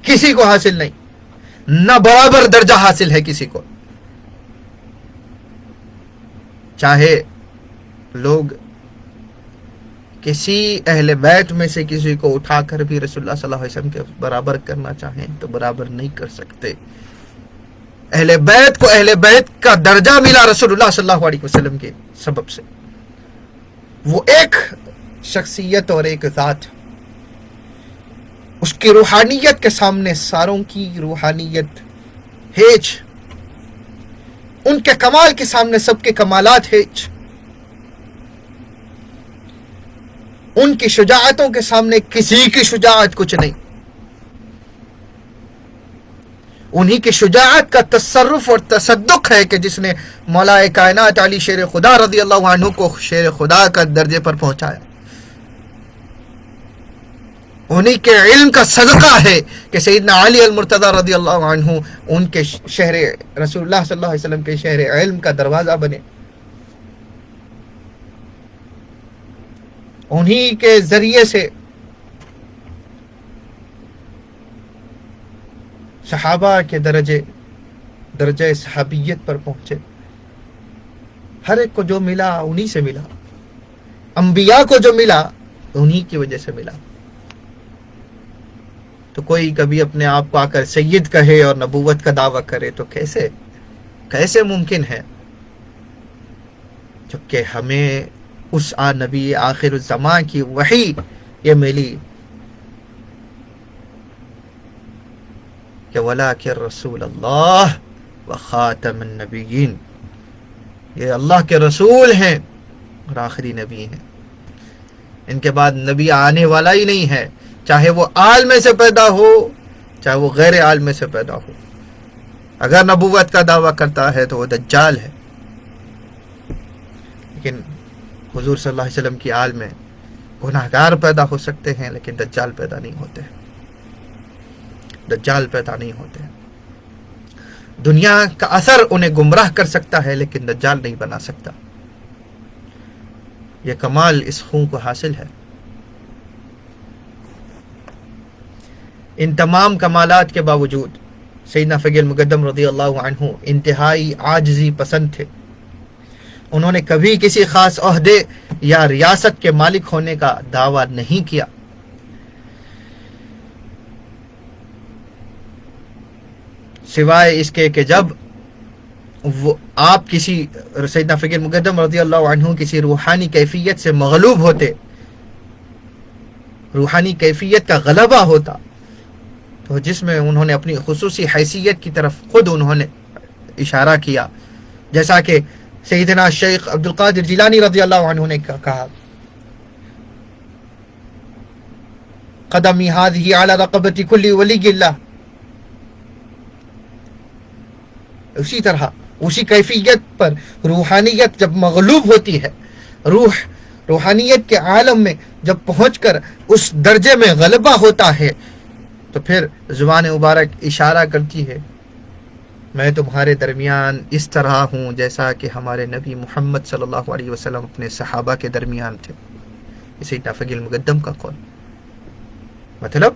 Speaker 1: کسی کو حاصل نہیں، نہ برابر درجہ حاصل ہے کسی کو. چاہے لوگ کسی اہل بیت میں سے کسی کو اٹھا کر بھی رسول اللہ صلی اللہ علیہ وسلم کے برابر کرنا چاہیں تو برابر نہیں کر سکتے. اہل بیت کو اہل بیت کا درجہ ملا رسول اللہ صلی اللہ علیہ وسلم کے سبب سے. وہ ایک شخصیت اور ایک ذات، اس کی روحانیت کے سامنے ساروں کی روحانیت ہیچ، ان کے کمال کے سامنے سب کے کمالات ہیچ، ان کی شجاعتوں کے سامنے کسی کی شجاعت کچھ نہیں. انہی کی شجاعت کا تصرف اور تصدق ہے کہ جس نے مولا کائنات علی شیر خدا رضی اللہ عنہ کو شیر خدا کا درجے پر پہنچایا. انہی کے علم کا صدقہ ہے کہ سیدنا علی المرتضی رضی اللہ عنہ ان کے شہر رسول اللہ صلی اللہ علیہ وسلم کے شہر علم کا دروازہ بنے. انہی کے ذریعے سے صحابہ کے درجے صحابیت پر پہنچے. ہر ایک کو جو ملا انہی سے ملا، انبیاء کو جو ملا انہی کی وجہ سے ملا. تو کوئی کبھی اپنے آپ کو آ کر سید کہے اور نبوت کا دعویٰ کرے تو کیسے ممکن ہے؟ جبکہ ہمیں اس نبی آخر الزمان کی وحی یہ ملی کہ وَلَٰكِن رسول اللہ وخاتم النبیین، یہ اللہ کے رسول ہیں اور آخری نبی ہیں. ان کے بعد نبی آنے والا ہی نہیں ہے، چاہے وہ آل میں سے پیدا ہو چاہے وہ غیر آل میں سے پیدا ہو. اگر نبوت کا دعویٰ کرتا ہے تو وہ دجال ہے. لیکن حضور صلی اللہ علیہ وسلم کی آل میں گناہگار پیدا ہو سکتے ہیں لیکن دجال پیدا نہیں ہوتے، دجال پیدا نہیں ہوتے. دنیا کا اثر انہیں گمراہ کر سکتا ہے لیکن دجال نہیں بنا سکتا. یہ کمال اس خون کو حاصل ہے. ان تمام کمالات کے باوجود سیدنا فقی المقدم رضی اللہ عنہ انتہائی عاجزی پسند تھے. انہوں نے کبھی کسی خاص عہدے یا ریاست کے مالک ہونے کا دعویٰ نہیں کیا. سوائے اس کے کہ جب وہ آپ کسی سیدنا فقی المقدم رضی اللہ عنہ کسی روحانی کیفیت سے مغلوب ہوتے، روحانی کیفیت کا غلبہ ہوتا، تو جس میں انہوں نے اپنی خصوصی حیثیت کی طرف خود انہوں نے اشارہ کیا، جیسا کہ سیدنا شیخ عبد القادر جیلانی رضی اللہ عنہ نے کہا قدمی هذه على رقبة كل ولی اللہ. اسی طرح اسی کیفیت پر روحانیت جب مغلوب ہوتی ہے، روحانیت کے عالم میں جب پہنچ کر اس درجے میں غلبہ ہوتا ہے تو پھر زبان مبارک اشارہ کرتی ہے میں تمہارے درمیان اس طرح ہوں جیسا کہ ہمارے نبی محمد صلی اللہ علیہ وسلم اپنے صحابہ کے درمیان تھے. اسی فقی المقدم کا قول، مطلب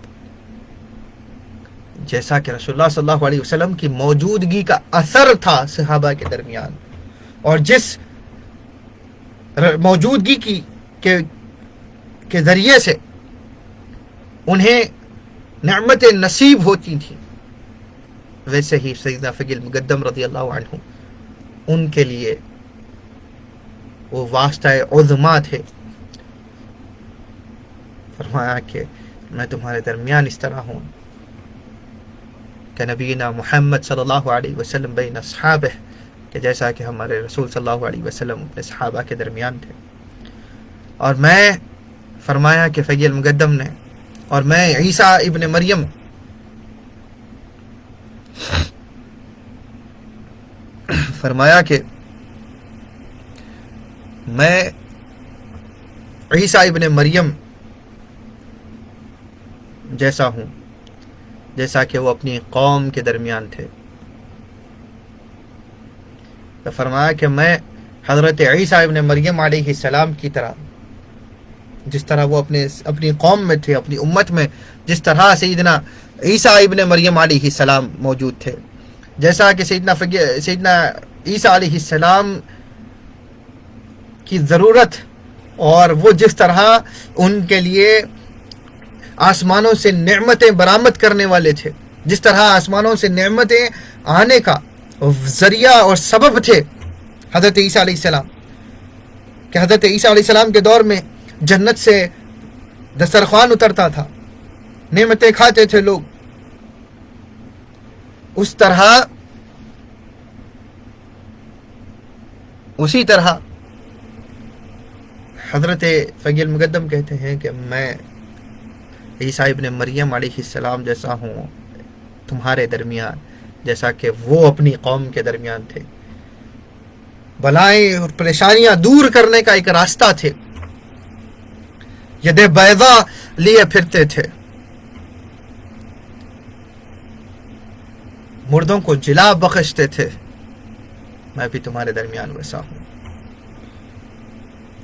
Speaker 1: جیسا کہ رسول اللہ صلی اللہ علیہ وسلم کی موجودگی کا اثر تھا صحابہ کے درمیان، اور جس موجودگی کے ذریعے سے انہیں نعمت نصیب ہوتی تھی، ویسے ہی سیدنا فقی المقدم رضی اللہ عنہ ان کے لیے وہ واسطہ عظما تھے. فرمایا کہ میں تمہارے درمیان اس طرح ہوں کہ نبینا محمد صلی اللہ علیہ وسلم بین اصحابہ، کہ جیسا کہ ہمارے رسول صلی اللہ علیہ وسلم اپنے صحابہ کے درمیان تھے. اور میں فرمایا کہ فقی المقدم نے، اور میں عیسیٰ ابن مریم فرمایا کہ میں عیسیٰ ابن مریم جیسا ہوں جیسا کہ وہ اپنی قوم کے درمیان تھے. تو فرمایا کہ میں حضرت عیسیٰ ابن مریم علیہ السلام کی طرح، جس طرح وہ اپنی قوم میں تھے، اپنی امت میں جس طرح سیدنا عیسیٰ ابن مریم علیہ السلام موجود تھے، جیسا کہ سیدنا عیسیٰ علیہ السلام کی ضرورت اور وہ جس طرح ان کے لیے آسمانوں سے نعمتیں برآمد کرنے والے تھے، جس طرح آسمانوں سے نعمتیں آنے کا ذریعہ اور سبب تھے حضرت عیسیٰ علیہ السلام، کہ حضرت عیسیٰ علیہ السلام کے دور میں جنت سے دسترخوان اترتا تھا، نعمتیں کھاتے تھے لوگ، اسی طرح حضرت فقی المقدم کہتے ہیں کہ میں عیسیٰ ابن مریم علیہ السلام جیسا ہوں تمہارے درمیان، جیسا کہ وہ اپنی قوم کے درمیان تھے، بلائیں اور پریشانیاں دور کرنے کا ایک راستہ تھے، ید بیضا لیے پھرتے تھے، مردوں کو جلا بخشتے تھے، میں بھی تمہارے درمیان ویسا ہوں۔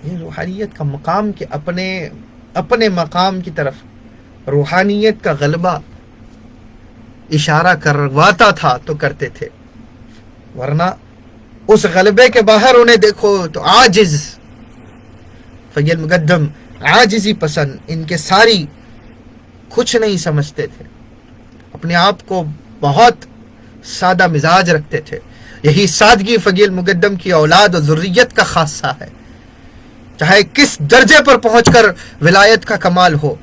Speaker 1: یہ روحانیت کا مقام کہ اپنے مقام کی طرف روحانیت کا غلبہ اشارہ کرواتا تھا تو کرتے تھے، ورنہ اس غلبے کے باہر انہیں دیکھو تو عاجز، فقی المقدم عاجزی پسند، ان کے ساری کچھ نہیں سمجھتے تھے، اپنے آپ کو بہت سادہ مزاج رکھتے تھے۔ یہی سادگی فقی المقدم کی اولاد و ذریت کا خاصہ ہے، چاہے کس درجے پر پہنچ کر ولایت کا کمال ہو،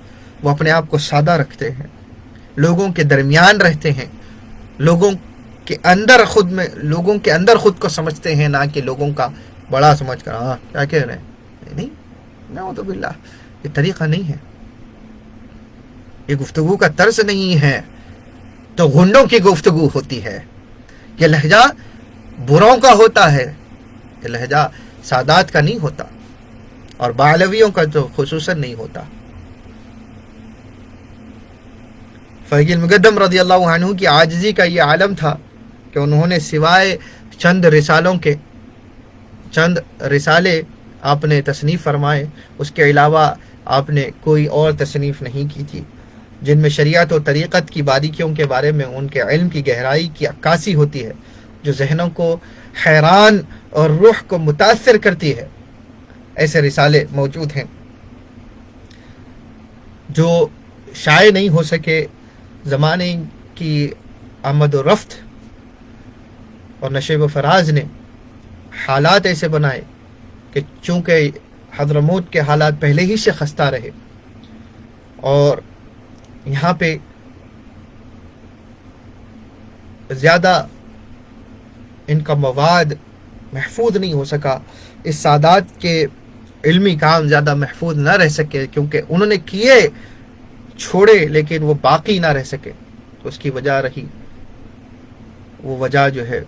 Speaker 1: وہ اپنے آپ کو سادہ رکھتے ہیں، لوگوں کے درمیان رہتے ہیں، لوگوں کے اندر خود کو سمجھتے ہیں، نہ کہ لوگوں کا بڑا سمجھ کر کیا کہہ رہے ہیں، نہیں، نعوذ باللہ، یہ طریقہ نہیں ہے، یہ گفتگو کا طرز نہیں ہے، تو غنڈوں کی گفتگو ہوتی ہے، یہ لہجہ بروں کا ہوتا ہے، یہ لہجہ سادات کا نہیں ہوتا، اور بعلویوں کا تو خصوصاً نہیں ہوتا۔ فقی المقدم رضی اللہ عنہ کی عاجزی کا یہ عالم تھا کہ انہوں نے سوائے چند رسالے آپ نے تصنیف فرمائے، اس کے علاوہ آپ نے کوئی اور تصنیف نہیں کی تھی، جن میں شریعت و طریقت کی باریکیوں کے بارے میں ان کے علم کی گہرائی کی عکاسی ہوتی ہے، جو ذہنوں کو حیران اور روح کو متاثر کرتی ہے۔ ایسے رسالے موجود ہیں جو شائع نہیں ہو سکے، زمانے کی آمد و رفت اور نشیب و فراز نے حالات ایسے بنائے کہ چونکہ حضرموت کے حالات پہلے ہی سے خستہ رہے، اور یہاں پہ زیادہ ان کا مواد محفوظ نہیں ہو سکا، اس سادات کے علمی کام زیادہ محفوظ نہ رہ سکے، کیونکہ انہوں نے کیے چھوڑے لیکن وہ باقی نہ رہ سکے، تو اس کی وجہ رہی، وہ وجہ جو ہے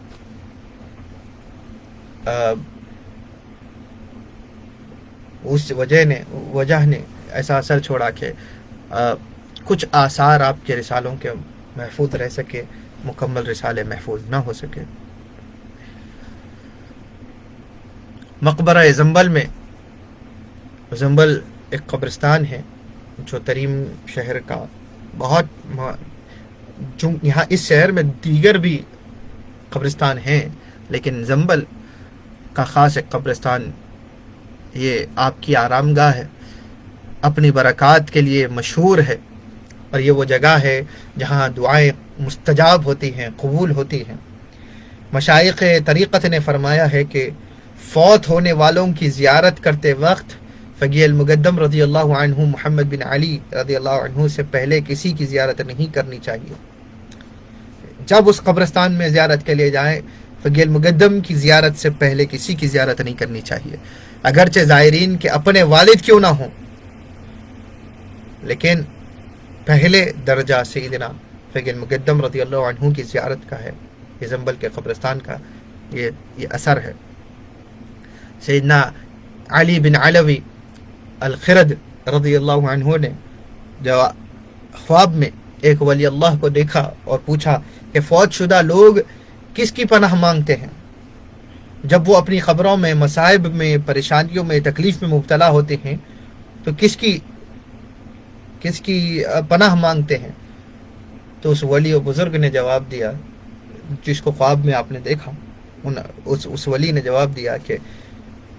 Speaker 1: اس وجہ نے ایسا اثر چھوڑا کہ کچھ آثار آپ کے رسالوں کے محفوظ رہ سکے، مکمل رسالے محفوظ نہ ہو سکے۔ مقبرہ زنبل میں، زنبل ایک قبرستان ہے جو تریم شہر کا یہاں اس شہر میں دیگر بھی قبرستان ہیں، لیکن زنبل کا خاص ایک قبرستان یہ آپ کی آرام گاہ ہے، اپنی برکات کے لیے مشہور ہے، اور یہ وہ جگہ ہے جہاں دعائیں مستجاب ہوتی ہیں، قبول ہوتی ہیں۔ مشائخ طریقت نے فرمایا ہے کہ فوت ہونے والوں کی زیارت کرتے وقت فقی المقدم رضی اللہ عنہ محمد بن علی رضی اللہ عنہ سے پہلے کسی کی زیارت نہیں کرنی چاہیے۔ جب اس قبرستان میں زیارت کے لیے جائیں، فقی المقدم کی زیارت سے پہلے کسی کی زیارت نہیں کرنی چاہیے، اگرچہ زائرین کے اپنے والد کیوں نہ ہوں، لیکن پہلے درجہ سیدنا فقی المقدم رضی اللہ عنہ کی زیارت کا ہے۔ یہ زنبل کے قبرستان کا یہ اثر ہے۔ سیدنا علی بن علوی الخرد رضی اللہ عنہ نے جو خواب میں ایک ولی اللہ کو دیکھا اور پوچھا کہ فوت شدہ لوگ کس کی پناہ مانگتے ہیں؟ جب وہ اپنی خبروں میں مصائب میں پریشانیوں میں تکلیف میں مبتلا ہوتے ہیں تو کس کی پناہ مانگتے ہیں؟ تو اس ولی و بزرگ نے جواب دیا، جس کو خواب میں آپ نے دیکھا، اس ولی نے جواب دیا کہ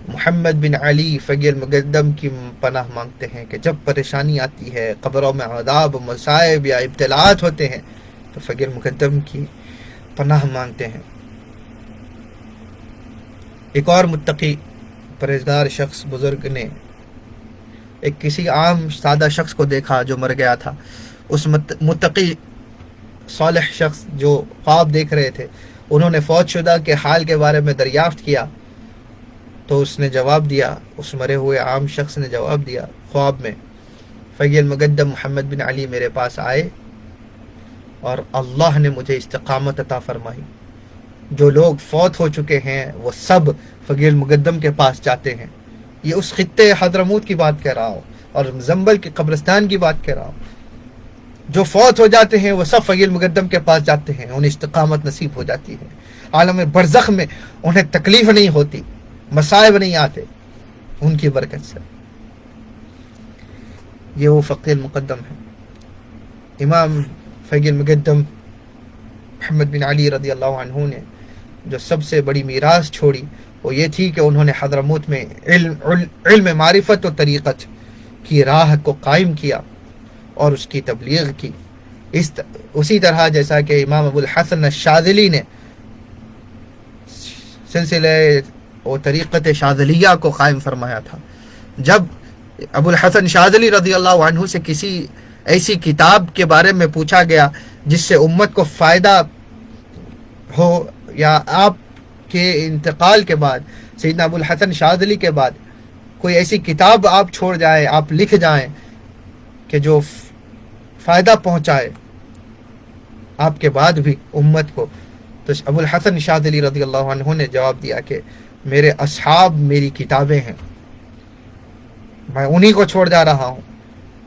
Speaker 1: محمد بن علی فقی المقدم کی پناہ مانگتے ہیں کہ جب پریشانی آتی ہے، قبروں میں عذاب مصائب یا ابتلاءات ہوتے ہیں تو فقی المقدم کی پناہ مانگتے ہیں۔ ایک اور متقی پرہیزگار شخص بزرگ نے ایک کسی عام سادہ شخص کو دیکھا جو مر گیا تھا۔ اس متقی صالح شخص جو خواب دیکھ رہے تھے، انہوں نے فوت شدہ کے حال کے بارے میں دریافت کیا تو اس نے جواب دیا، اس مرے ہوئے عام شخص نے جواب دیا خواب میں، فقی المقدم محمد بن علی میرے پاس آئے اور اللہ نے مجھے استقامت عطا فرمائی۔ جو لوگ فوت ہو چکے ہیں وہ سب فقی المقدم کے پاس جاتے ہیں۔ یہ اس خطے حضرموت کی بات کہہ رہا ہوں اور زنبل کے قبرستان کی بات کہہ رہا ہوں۔ جو فوت ہو جاتے ہیں وہ سب فقی المقدم کے پاس جاتے ہیں، انہیں استقامت نصیب ہو جاتی ہے، عالم برزخ میں انہیں تکلیف نہیں ہوتی، مصائب نہیں آتے ان کی برکت سے۔ یہ وہ فقی المقدم ہے۔ امام فقی المقدم محمد بن علی رضی اللہ عنہ نے جو سب سے بڑی میراث چھوڑی وہ یہ تھی کہ انہوں نے حضرموت میں علم معرفت و طریقت کی راہ کو قائم کیا اور اس کی تبلیغ کی، اسی طرح جیسا کہ امام ابو الحسن الشاذلی نے سلسلہ و طریقت شاذلیہ کو قائم فرمایا تھا۔ جب ابو الحسن شاذلی رضی اللہ عنہ سے کسی ایسی کتاب کے بارے میں پوچھا گیا جس سے امت کو فائدہ ہو، یا آپ کے انتقال کے بعد سیدنا ابو الحسن شاذلی کے بعد کوئی ایسی کتاب آپ چھوڑ جائیں، آپ لکھ جائیں کہ جو فائدہ پہنچائے آپ کے بعد بھی امت کو، تو ابو الحسن شاذلی رضی اللہ عنہ نے جواب دیا کہ میرے اصحاب میری کتابیں ہیں، میں انہی کو چھوڑ جا رہا ہوں۔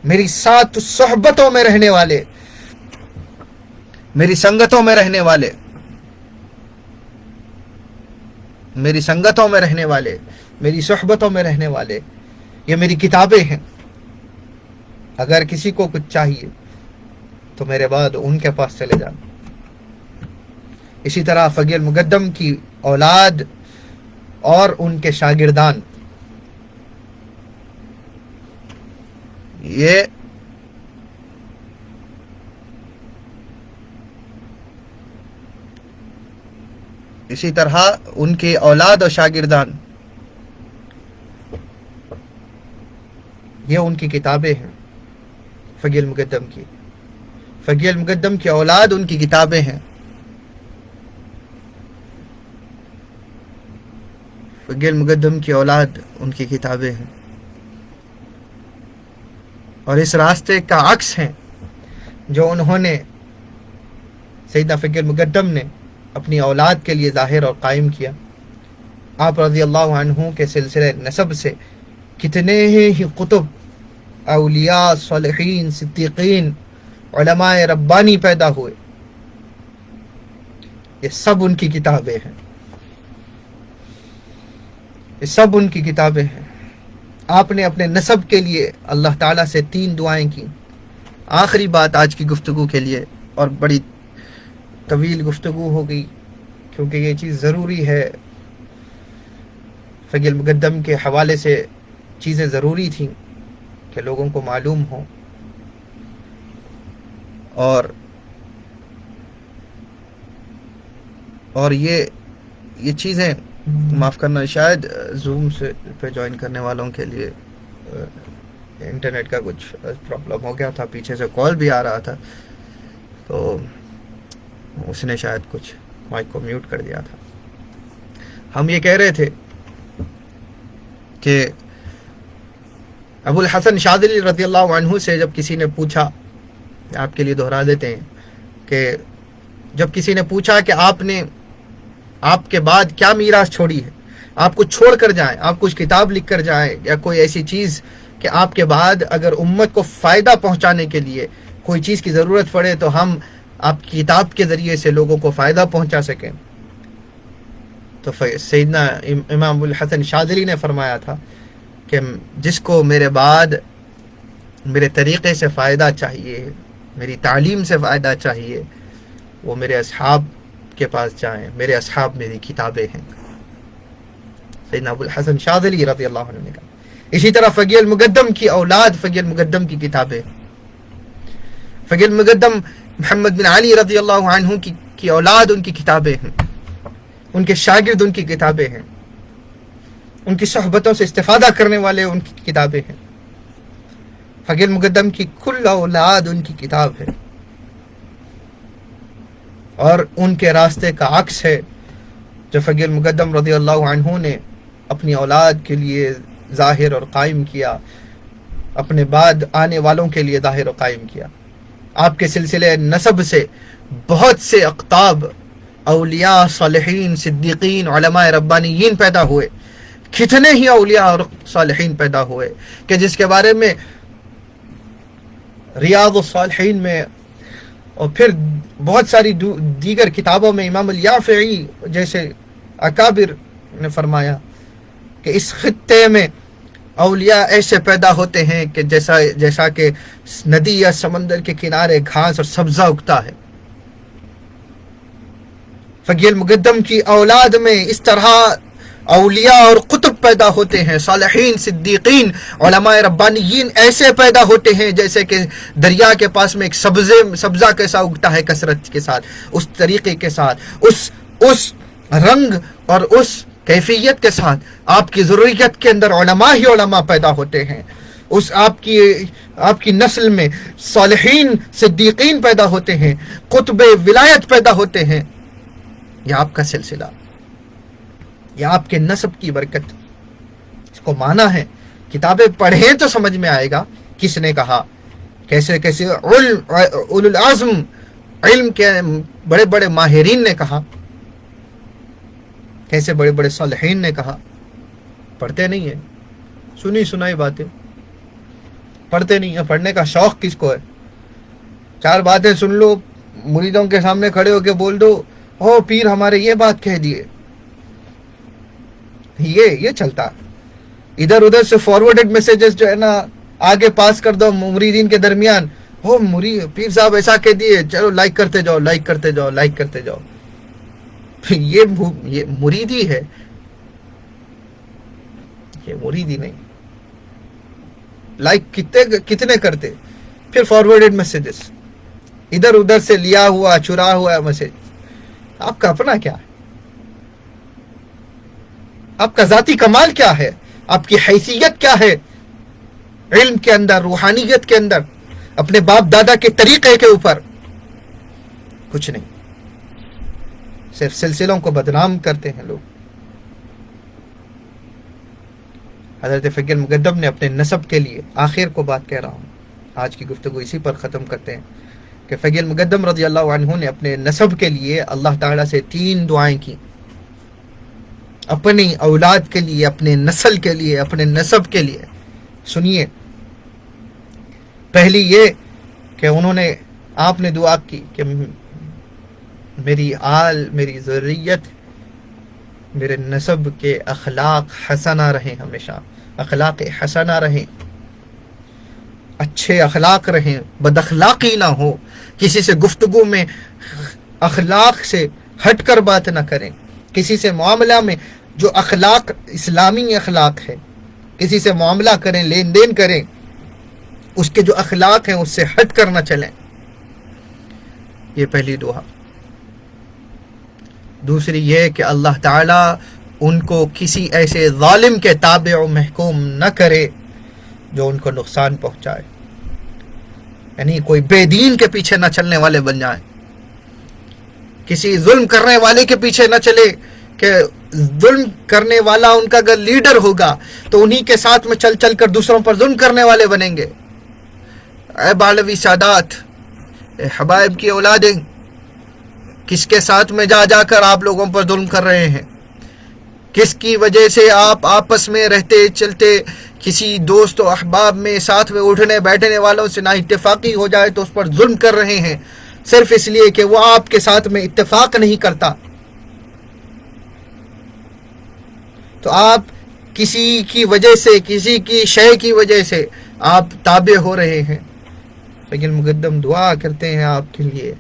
Speaker 1: میری ساتھ صحبتوں میں رہنے والے، میری سنگتوں میں رہنے والے، میری سنگتوں میں رہنے والے، میری صحبتوں میں رہنے والے، یہ میری کتابیں ہیں۔ اگر کسی کو کچھ چاہیے تو میرے بعد ان کے پاس چلے جانا۔ اسی طرح فقی المقدم کی اولاد اور ان کے شاگردان، یہ اسی طرح ان کے اولاد اور شاگردان، یہ ان کی کتابیں ہیں فقی المقدم کی۔ فقی المقدم کی اولاد ان کی کتابیں ہیں، فقی المقدم کی اولاد ان کی کتابیں ہیں، اور اس راستے کا عکس ہیں جو انہوں نے سیدنا فقی المقدم نے اپنی اولاد کے لیے ظاہر اور قائم کیا۔ آپ رضی اللہ عنہ کے سلسلے نسب سے کتنے ہی قطب، اولیاء، صالحین، صدیقین، علماء ربانی پیدا ہوئے، یہ سب ان کی کتابیں ہیں، یہ سب ان کی کتابیں ہیں۔ آپ نے اپنے نسب کے لیے اللہ تعالیٰ سے 3 دعائیں کی۔ آخری بات آج کی گفتگو کے لیے، اور بڑی طویل گفتگو ہو گئی کیونکہ یہ چیز ضروری ہے، فقی المقدم کے حوالے سے چیزیں ضروری تھیں کہ لوگوں کو معلوم ہوں، اور یہ چیزیں معاف کرنا، شاید زوم سے پہ جوائن کرنے والوں کے لیے انٹرنیٹ کا کچھ پرابلم ہو گیا تھا، پیچھے سے کال بھی آ رہا تھا تو اس نے شاید کچھ مائک کو میوٹ کر دیا تھا۔ ہم یہ کہہ رہے تھے کہ ابو الحسن شاذلی رضی اللہ عنہ سے جب کسی نے پوچھا، آپ کے لیے دہرا دیتے ہیں کہ جب کسی نے پوچھا کہ آپ کے بعد کیا میراث چھوڑی ہے، آپ کچھ چھوڑ کر جائیں، آپ کچھ کتاب لکھ کر جائیں، یا کوئی ایسی چیز کہ آپ کے بعد اگر امت کو فائدہ پہنچانے کے لیے کوئی چیز کی ضرورت پڑے تو ہم آپ کی کتاب کے ذریعے سے لوگوں کو فائدہ پہنچا سکیں، تو سیدنا امام ابو الحسن شاذلی نے فرمایا تھا کہ جس کو میرے بعد میرے طریقے سے فائدہ چاہیے، میری تعلیم سے فائدہ چاہیے، وہ میرے اصحاب کے پاس جائیں، میرے اصحاب میری کتابیں ہیں۔ سیدنا ابو الحسن شاذلی رضی اللہ عنہ نے کہا۔ اسی طرح فقیہ المقدم کی اولاد فقیہ المقدم کی کتابیں، فقیہ المقدم محمد بن علی رضی اللہ عنہ کی اولاد ان کی کتابیں ہیں، ان کے شاگرد ان کی کتابیں ہیں، ان کی صحبتوں سے استفادہ کرنے والے ان کی کتابیں ہیں۔ فقیہ المقدم کی کل اولاد ان کی کتاب ہے، اور ان کے راستے کا عکس ہے جو فقیہ المقدم رضی اللہ عنہ نے اپنی اولاد کے لیے ظاہر اور قائم کیا، اپنے بعد آنے والوں کے لیے ظاہر اور قائم کیا۔ آپ کے سلسلے نسب سے بہت سے اقطاب، اولیاء، صالحین، صدیقین، علماء ربانیین پیدا ہوئے۔ کتنے ہی اولیاء اور صالحین پیدا ہوئے کہ جس کے بارے میں ریاض الصالحین میں اور پھر بہت ساری دیگر کتابوں میں امام الیافعی جیسے اکابر نے فرمایا کہ اس خطے میں اولیاء ایسے پیدا ہوتے ہیں کہ جیسا کہ ندی یا سمندر کے کنارے گھاس اور سبزہ اگتا ہے۔ فقیہ المقدم کی اولاد میں اس طرح اولیاء اور قطب پیدا ہوتے ہیں، صالحین، صدیقین، علماء ربانیین ایسے پیدا ہوتے ہیں جیسے کہ دریا کے پاس میں ایک سبزہ کیسا اگتا ہے کثرت کے ساتھ، اس طریقے کے ساتھ، اس رنگ اور اس کیفیت کے ساتھ آپ کی ضروریت کے اندر علماء ہی علماء پیدا ہوتے ہیں۔ اس آپ کی نسل میں صالحین، صدیقین پیدا ہوتے ہیں، قطب ولایت پیدا ہوتے ہیں۔ یہ آپ کا سلسلہ، یہ آپ کے نسب کی برکت، اس کو مانا ہے۔ کتابیں پڑھیں تو سمجھ میں آئے گا کس نے کہا، کیسے اولو العزم علم کے بڑے بڑے ماہرین نے کہا، کیسے بڑے بڑے صالحین نے کہا۔ پڑھتے نہیں ہیں، سنی سنائی باتیں پڑھتے نہیں ہیں۔ پڑھنے کا شوق کس کو ہے؟ چار باتیں سن لو، مریدوں کے سامنے کھڑے ہو کے بول دو، او پیر ہمارے یہ بات کہہ دیے، یہ چلتا ہے۔ ادھر ادھر سے فارورڈڈ میسیجز جو ہے نا آگے پاس کر دو مریدین کے درمیان، او پیر صاحب ایسا کہہ دیے، چلو لائک کرتے جاؤ، لائک کرتے جاؤ، لائک کرتے جاؤ۔ یہ مریدی ہے، یہ مریدی نہیں۔ لائک کتنے کرتے، پھر فارورڈڈ میسیجز، ادھر ادھر سے لیا ہوا چرا ہوا میسیج۔ آپ کا اپنا کیا ہے؟ آپ کا ذاتی کمال کیا ہے؟ آپ کی حیثیت کیا ہے؟ علم کے اندر، روحانیت کے اندر، اپنے باپ دادا کے طریقے کے اوپر کچھ نہیں، صرف سلسلوں کو بدنام کرتے ہیں لوگ۔ حضرت فقیہ المقدم نے اپنے نسب کے لیے، آخر کو بات کہہ رہا ہوں، آج کی گفتگو اسی پر ختم کرتے ہیں کہ فقیہ المقدم رضی اللہ عنہ نے اپنے نسب کے لیے اللہ تعالیٰ سے 3 دعائیں کی، اپنی اولاد کے لیے، اپنے نسل کے لیے، اپنے نسب کے لیے۔ سنیے، پہلی یہ کہ آپ نے دعا کی کہ میری آل، میری ذریت، میرے نسب کے اخلاق حسنہ رہیں، ہمیشہ اخلاق حسنہ رہیں، اچھے اخلاق رہیں، بد اخلاقی نہ ہو، کسی سے گفتگو میں اخلاق سے ہٹ کر بات نہ کریں، کسی سے معاملہ میں جو اخلاق اسلامی اخلاق ہے، کسی سے معاملہ کریں، لین دین کریں، اس کے جو اخلاق ہیں اس سے ہٹ کر نہ چلیں۔ یہ پہلی دعا۔ دوسری یہ کہ اللہ تعالیٰ ان کو کسی ایسے ظالم کے تابع و محکوم نہ کرے جو ان کو نقصان پہنچائے، یعنی کوئی بے دین کے پیچھے نہ چلنے والے بن جائیں، کسی ظلم کرنے والے کے پیچھے نہ چلے کہ ظلم کرنے والا ان کا اگر لیڈر ہوگا تو انہی کے ساتھ میں چل چل کر دوسروں پر ظلم کرنے والے بنیں گے۔ اے بالوی سادات، اے حبائب کی اولادیں، کس کے ساتھ میں جا جا کر آپ لوگوں پر ظلم کر رہے ہیں؟ کس کی وجہ سے آپ آپس میں رہتے چلتے کسی دوست و احباب میں ساتھ میں اٹھنے بیٹھنے والوں سے نہ اتفاقی ہو جائے تو اس پر ظلم کر رہے ہیں، صرف اس لیے کہ وہ آپ کے ساتھ میں اتفاق نہیں کرتا۔ تو آپ کسی کی وجہ سے، کسی کی شے کی وجہ سے آپ تابع ہو رہے ہیں. لیکن مقدم دعا کرتے ہیں آپ کے لیے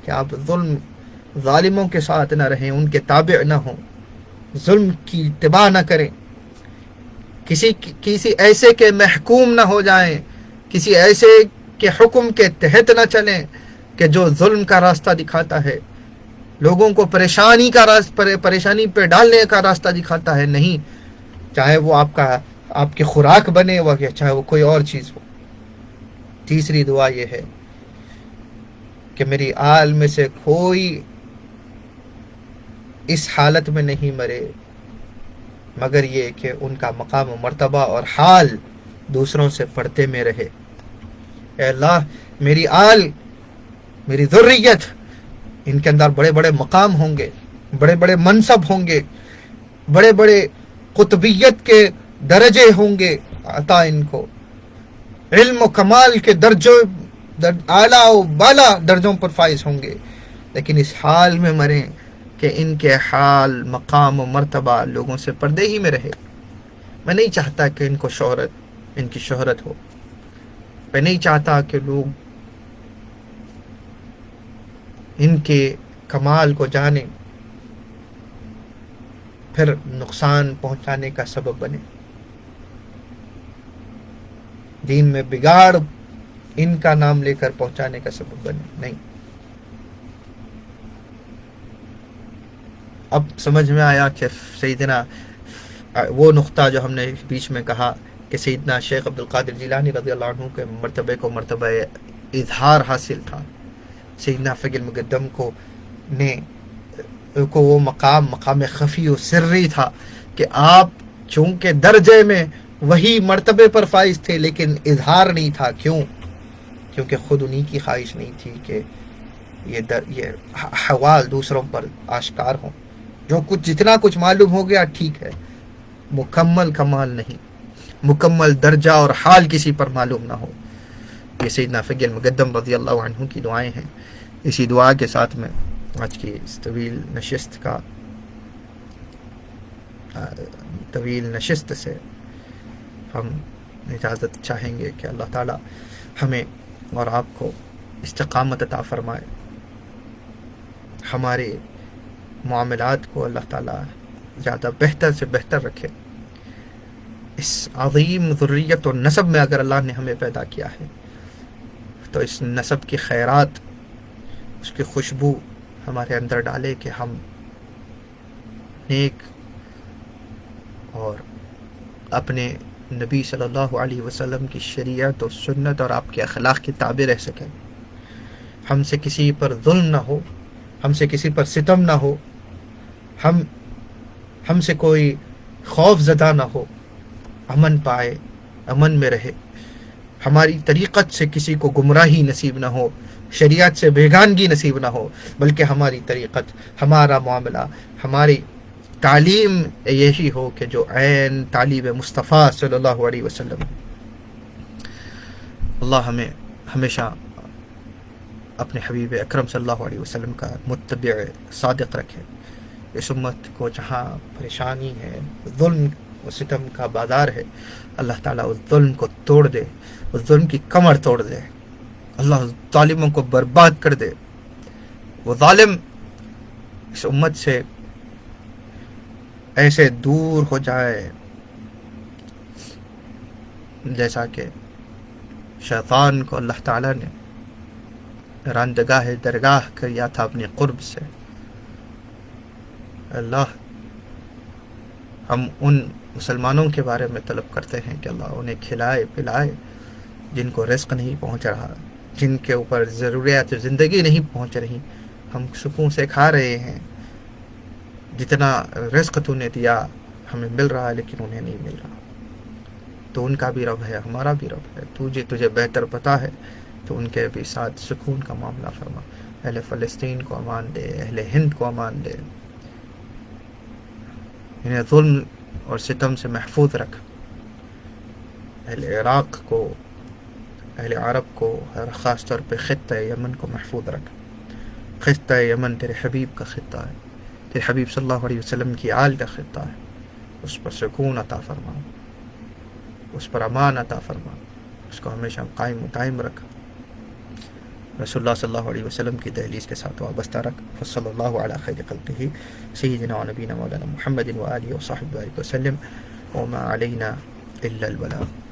Speaker 1: کہ آپ ظالموں کے ساتھ نہ رہیں، ان کے تابع نہ ہوں، ظلم کی اتباع نہ کریں، کسی ایسے کے محکوم نہ ہو جائیں، کسی ایسے کے حکم کے تحت نہ چلیں کہ جو ظلم کا راستہ دکھاتا ہے، لوگوں کو پریشانی پہ ڈالنے کا راستہ دکھاتا ہے. نہیں، چاہے وہ آپ کی خوراک بنے، چاہے وہ کوئی اور چیز ہو. تیسری دعا یہ ہے کہ میری آل میں سے کوئی اس حالت میں نہیں مرے مگر یہ کہ ان کا مقام و مرتبہ اور حال دوسروں سے پڑھتے میں رہے. اے اللہ، میری آل، میری ذریت، ان کے اندر بڑے بڑے مقام ہوں گے، بڑے بڑے منصب ہوں گے، بڑے بڑے قطبیت کے درجے ہوں گے عطا ان کو، علم و کمال کے درجوں اعلیٰ و بالا درجوں پر فائز ہوں گے، لیکن اس حال میں مریں کہ ان کے حال، مقام و مرتبہ لوگوں سے پردے ہی میں رہے. میں نہیں چاہتا کہ ان کی شہرت ہو. میں نہیں چاہتا کہ لوگ ان کے کمال کو جانیں پھر نقصان پہنچانے کا سبب بنے، دین میں بگاڑ ان کا نام لے کر پہنچانے کا سبب بنے. نہیں. اب سمجھ میں آیا کہ سیدنا وہ نقطہ جو ہم نے بیچ میں کہا کہ سیدنا شیخ عبد القادر جیلانی رضی اللہ عنہ کے مرتبے کو مرتبہ اظہار حاصل تھا. سیدنا فقی المقدم کو وہ مقام خفی و سری تھا کہ آپ چونکہ درجے میں وہی مرتبے پر فائز تھے لیکن اظہار نہیں تھا. کیوں؟ کیونکہ خود انہی کی خواہش نہیں تھی کہ یہ حوال دوسروں پر آشکار ہوں. جو جتنا کچھ معلوم ہو گیا ٹھیک ہے، مکمل کمال نہیں، مکمل درجہ اور حال کسی پر معلوم نہ ہو. یہ سیدنا فقی المقدم رضی اللہ عنہ کی دعائیں ہیں. اسی دعا کے ساتھ میں آج کی اس طویل نشست سے ہم اجازت چاہیں گے کہ اللہ تعالی ہمیں اور آپ کو استقامت عطا فرمائے. ہمارے معاملات کو اللہ تعالی زیادہ بہتر سے بہتر رکھے. اس عظیم ذریت اور نسب میں اگر اللہ نے ہمیں پیدا کیا ہے تو اس نسب کی خیرات، اس کی خوشبو ہمارے اندر ڈالے کہ ہم نیک اور اپنے نبی صلی اللہ علیہ وسلم کی شریعت و سنت اور آپ کے اخلاق کی تابع رہ سکیں. ہم سے کسی پر ظلم نہ ہو، ہم سے کسی پر ستم نہ ہو، ہم سے کوئی خوف زدہ نہ ہو، امن پائے، امن میں رہے. ہماری طریقت سے کسی کو گمراہی نصیب نہ ہو، شریعت سے بیگانگی نصیب نہ ہو، بلکہ ہماری طریقت، ہمارا معاملہ، ہماری تعلیم یہی ہو کہ جو عین تعلیم مصطفیٰ صلی اللہ علیہ وسلم. اللہ ہمیں ہمیشہ اپنے حبیب اکرم صلی اللہ علیہ وسلم کا متبع صادق رکھے. اس امت کو جہاں پریشانی ہے، ظلم و ستم کا بازار ہے، اللہ تعالیٰ اس ظلم کو توڑ دے، اس ظلم کی کمر توڑ دے. اللہ ظالموں کو برباد کر دے. وہ ظالم اس امت سے ایسے دور ہو جائے جیسا کہ شیطان کو اللہ تعالیٰ نے راندگاہ درگاہ کیا تھا اپنے قرب سے. اللہ، ہم ان مسلمانوں کے بارے میں طلب کرتے ہیں کہ اللہ انہیں کھلائے پلائے جن کو رزق نہیں پہنچ رہا، جن کے اوپر ضروریات زندگی نہیں پہنچ رہی. ہم سکون سے کھا رہے ہیں، جتنا رزق تو نے دیا ہمیں مل رہا ہے لیکن انہیں نہیں مل رہا. تو ان کا بھی رب ہے، ہمارا بھی رب ہے. تجھے بہتر پتہ ہے تو ان کے بھی ساتھ سکون کا معاملہ فرما. اہل فلسطین کو امان دے، اہل ہند کو امان دے، انہیں ظلم اور ستم سے محفوظ رکھ. اہل عراق کو، اہل عرب کو، خاص طور پہ خطہ یمن کو محفوظ رکھ. خطہ یمن تیرے حبیب کا خطہ ہے، تیرے حبیب صلی اللہ علیہ وسلم کی آل کا خطہ ہے. اس پر سکون عطا فرما، اس پر امان عطا فرما، اس کو ہمیشہ قائم و دائم رکھ، رسول اللہ صلی اللہ علیہ وسلم کی دہلیز کے ساتھ وابستہ رکھ۔ صلی اللہ علی خیر خلقہ سیدنا و نبینا مولانا محمد و آلہ و صحبہ وسلم، وما علینا الا البلاغ۔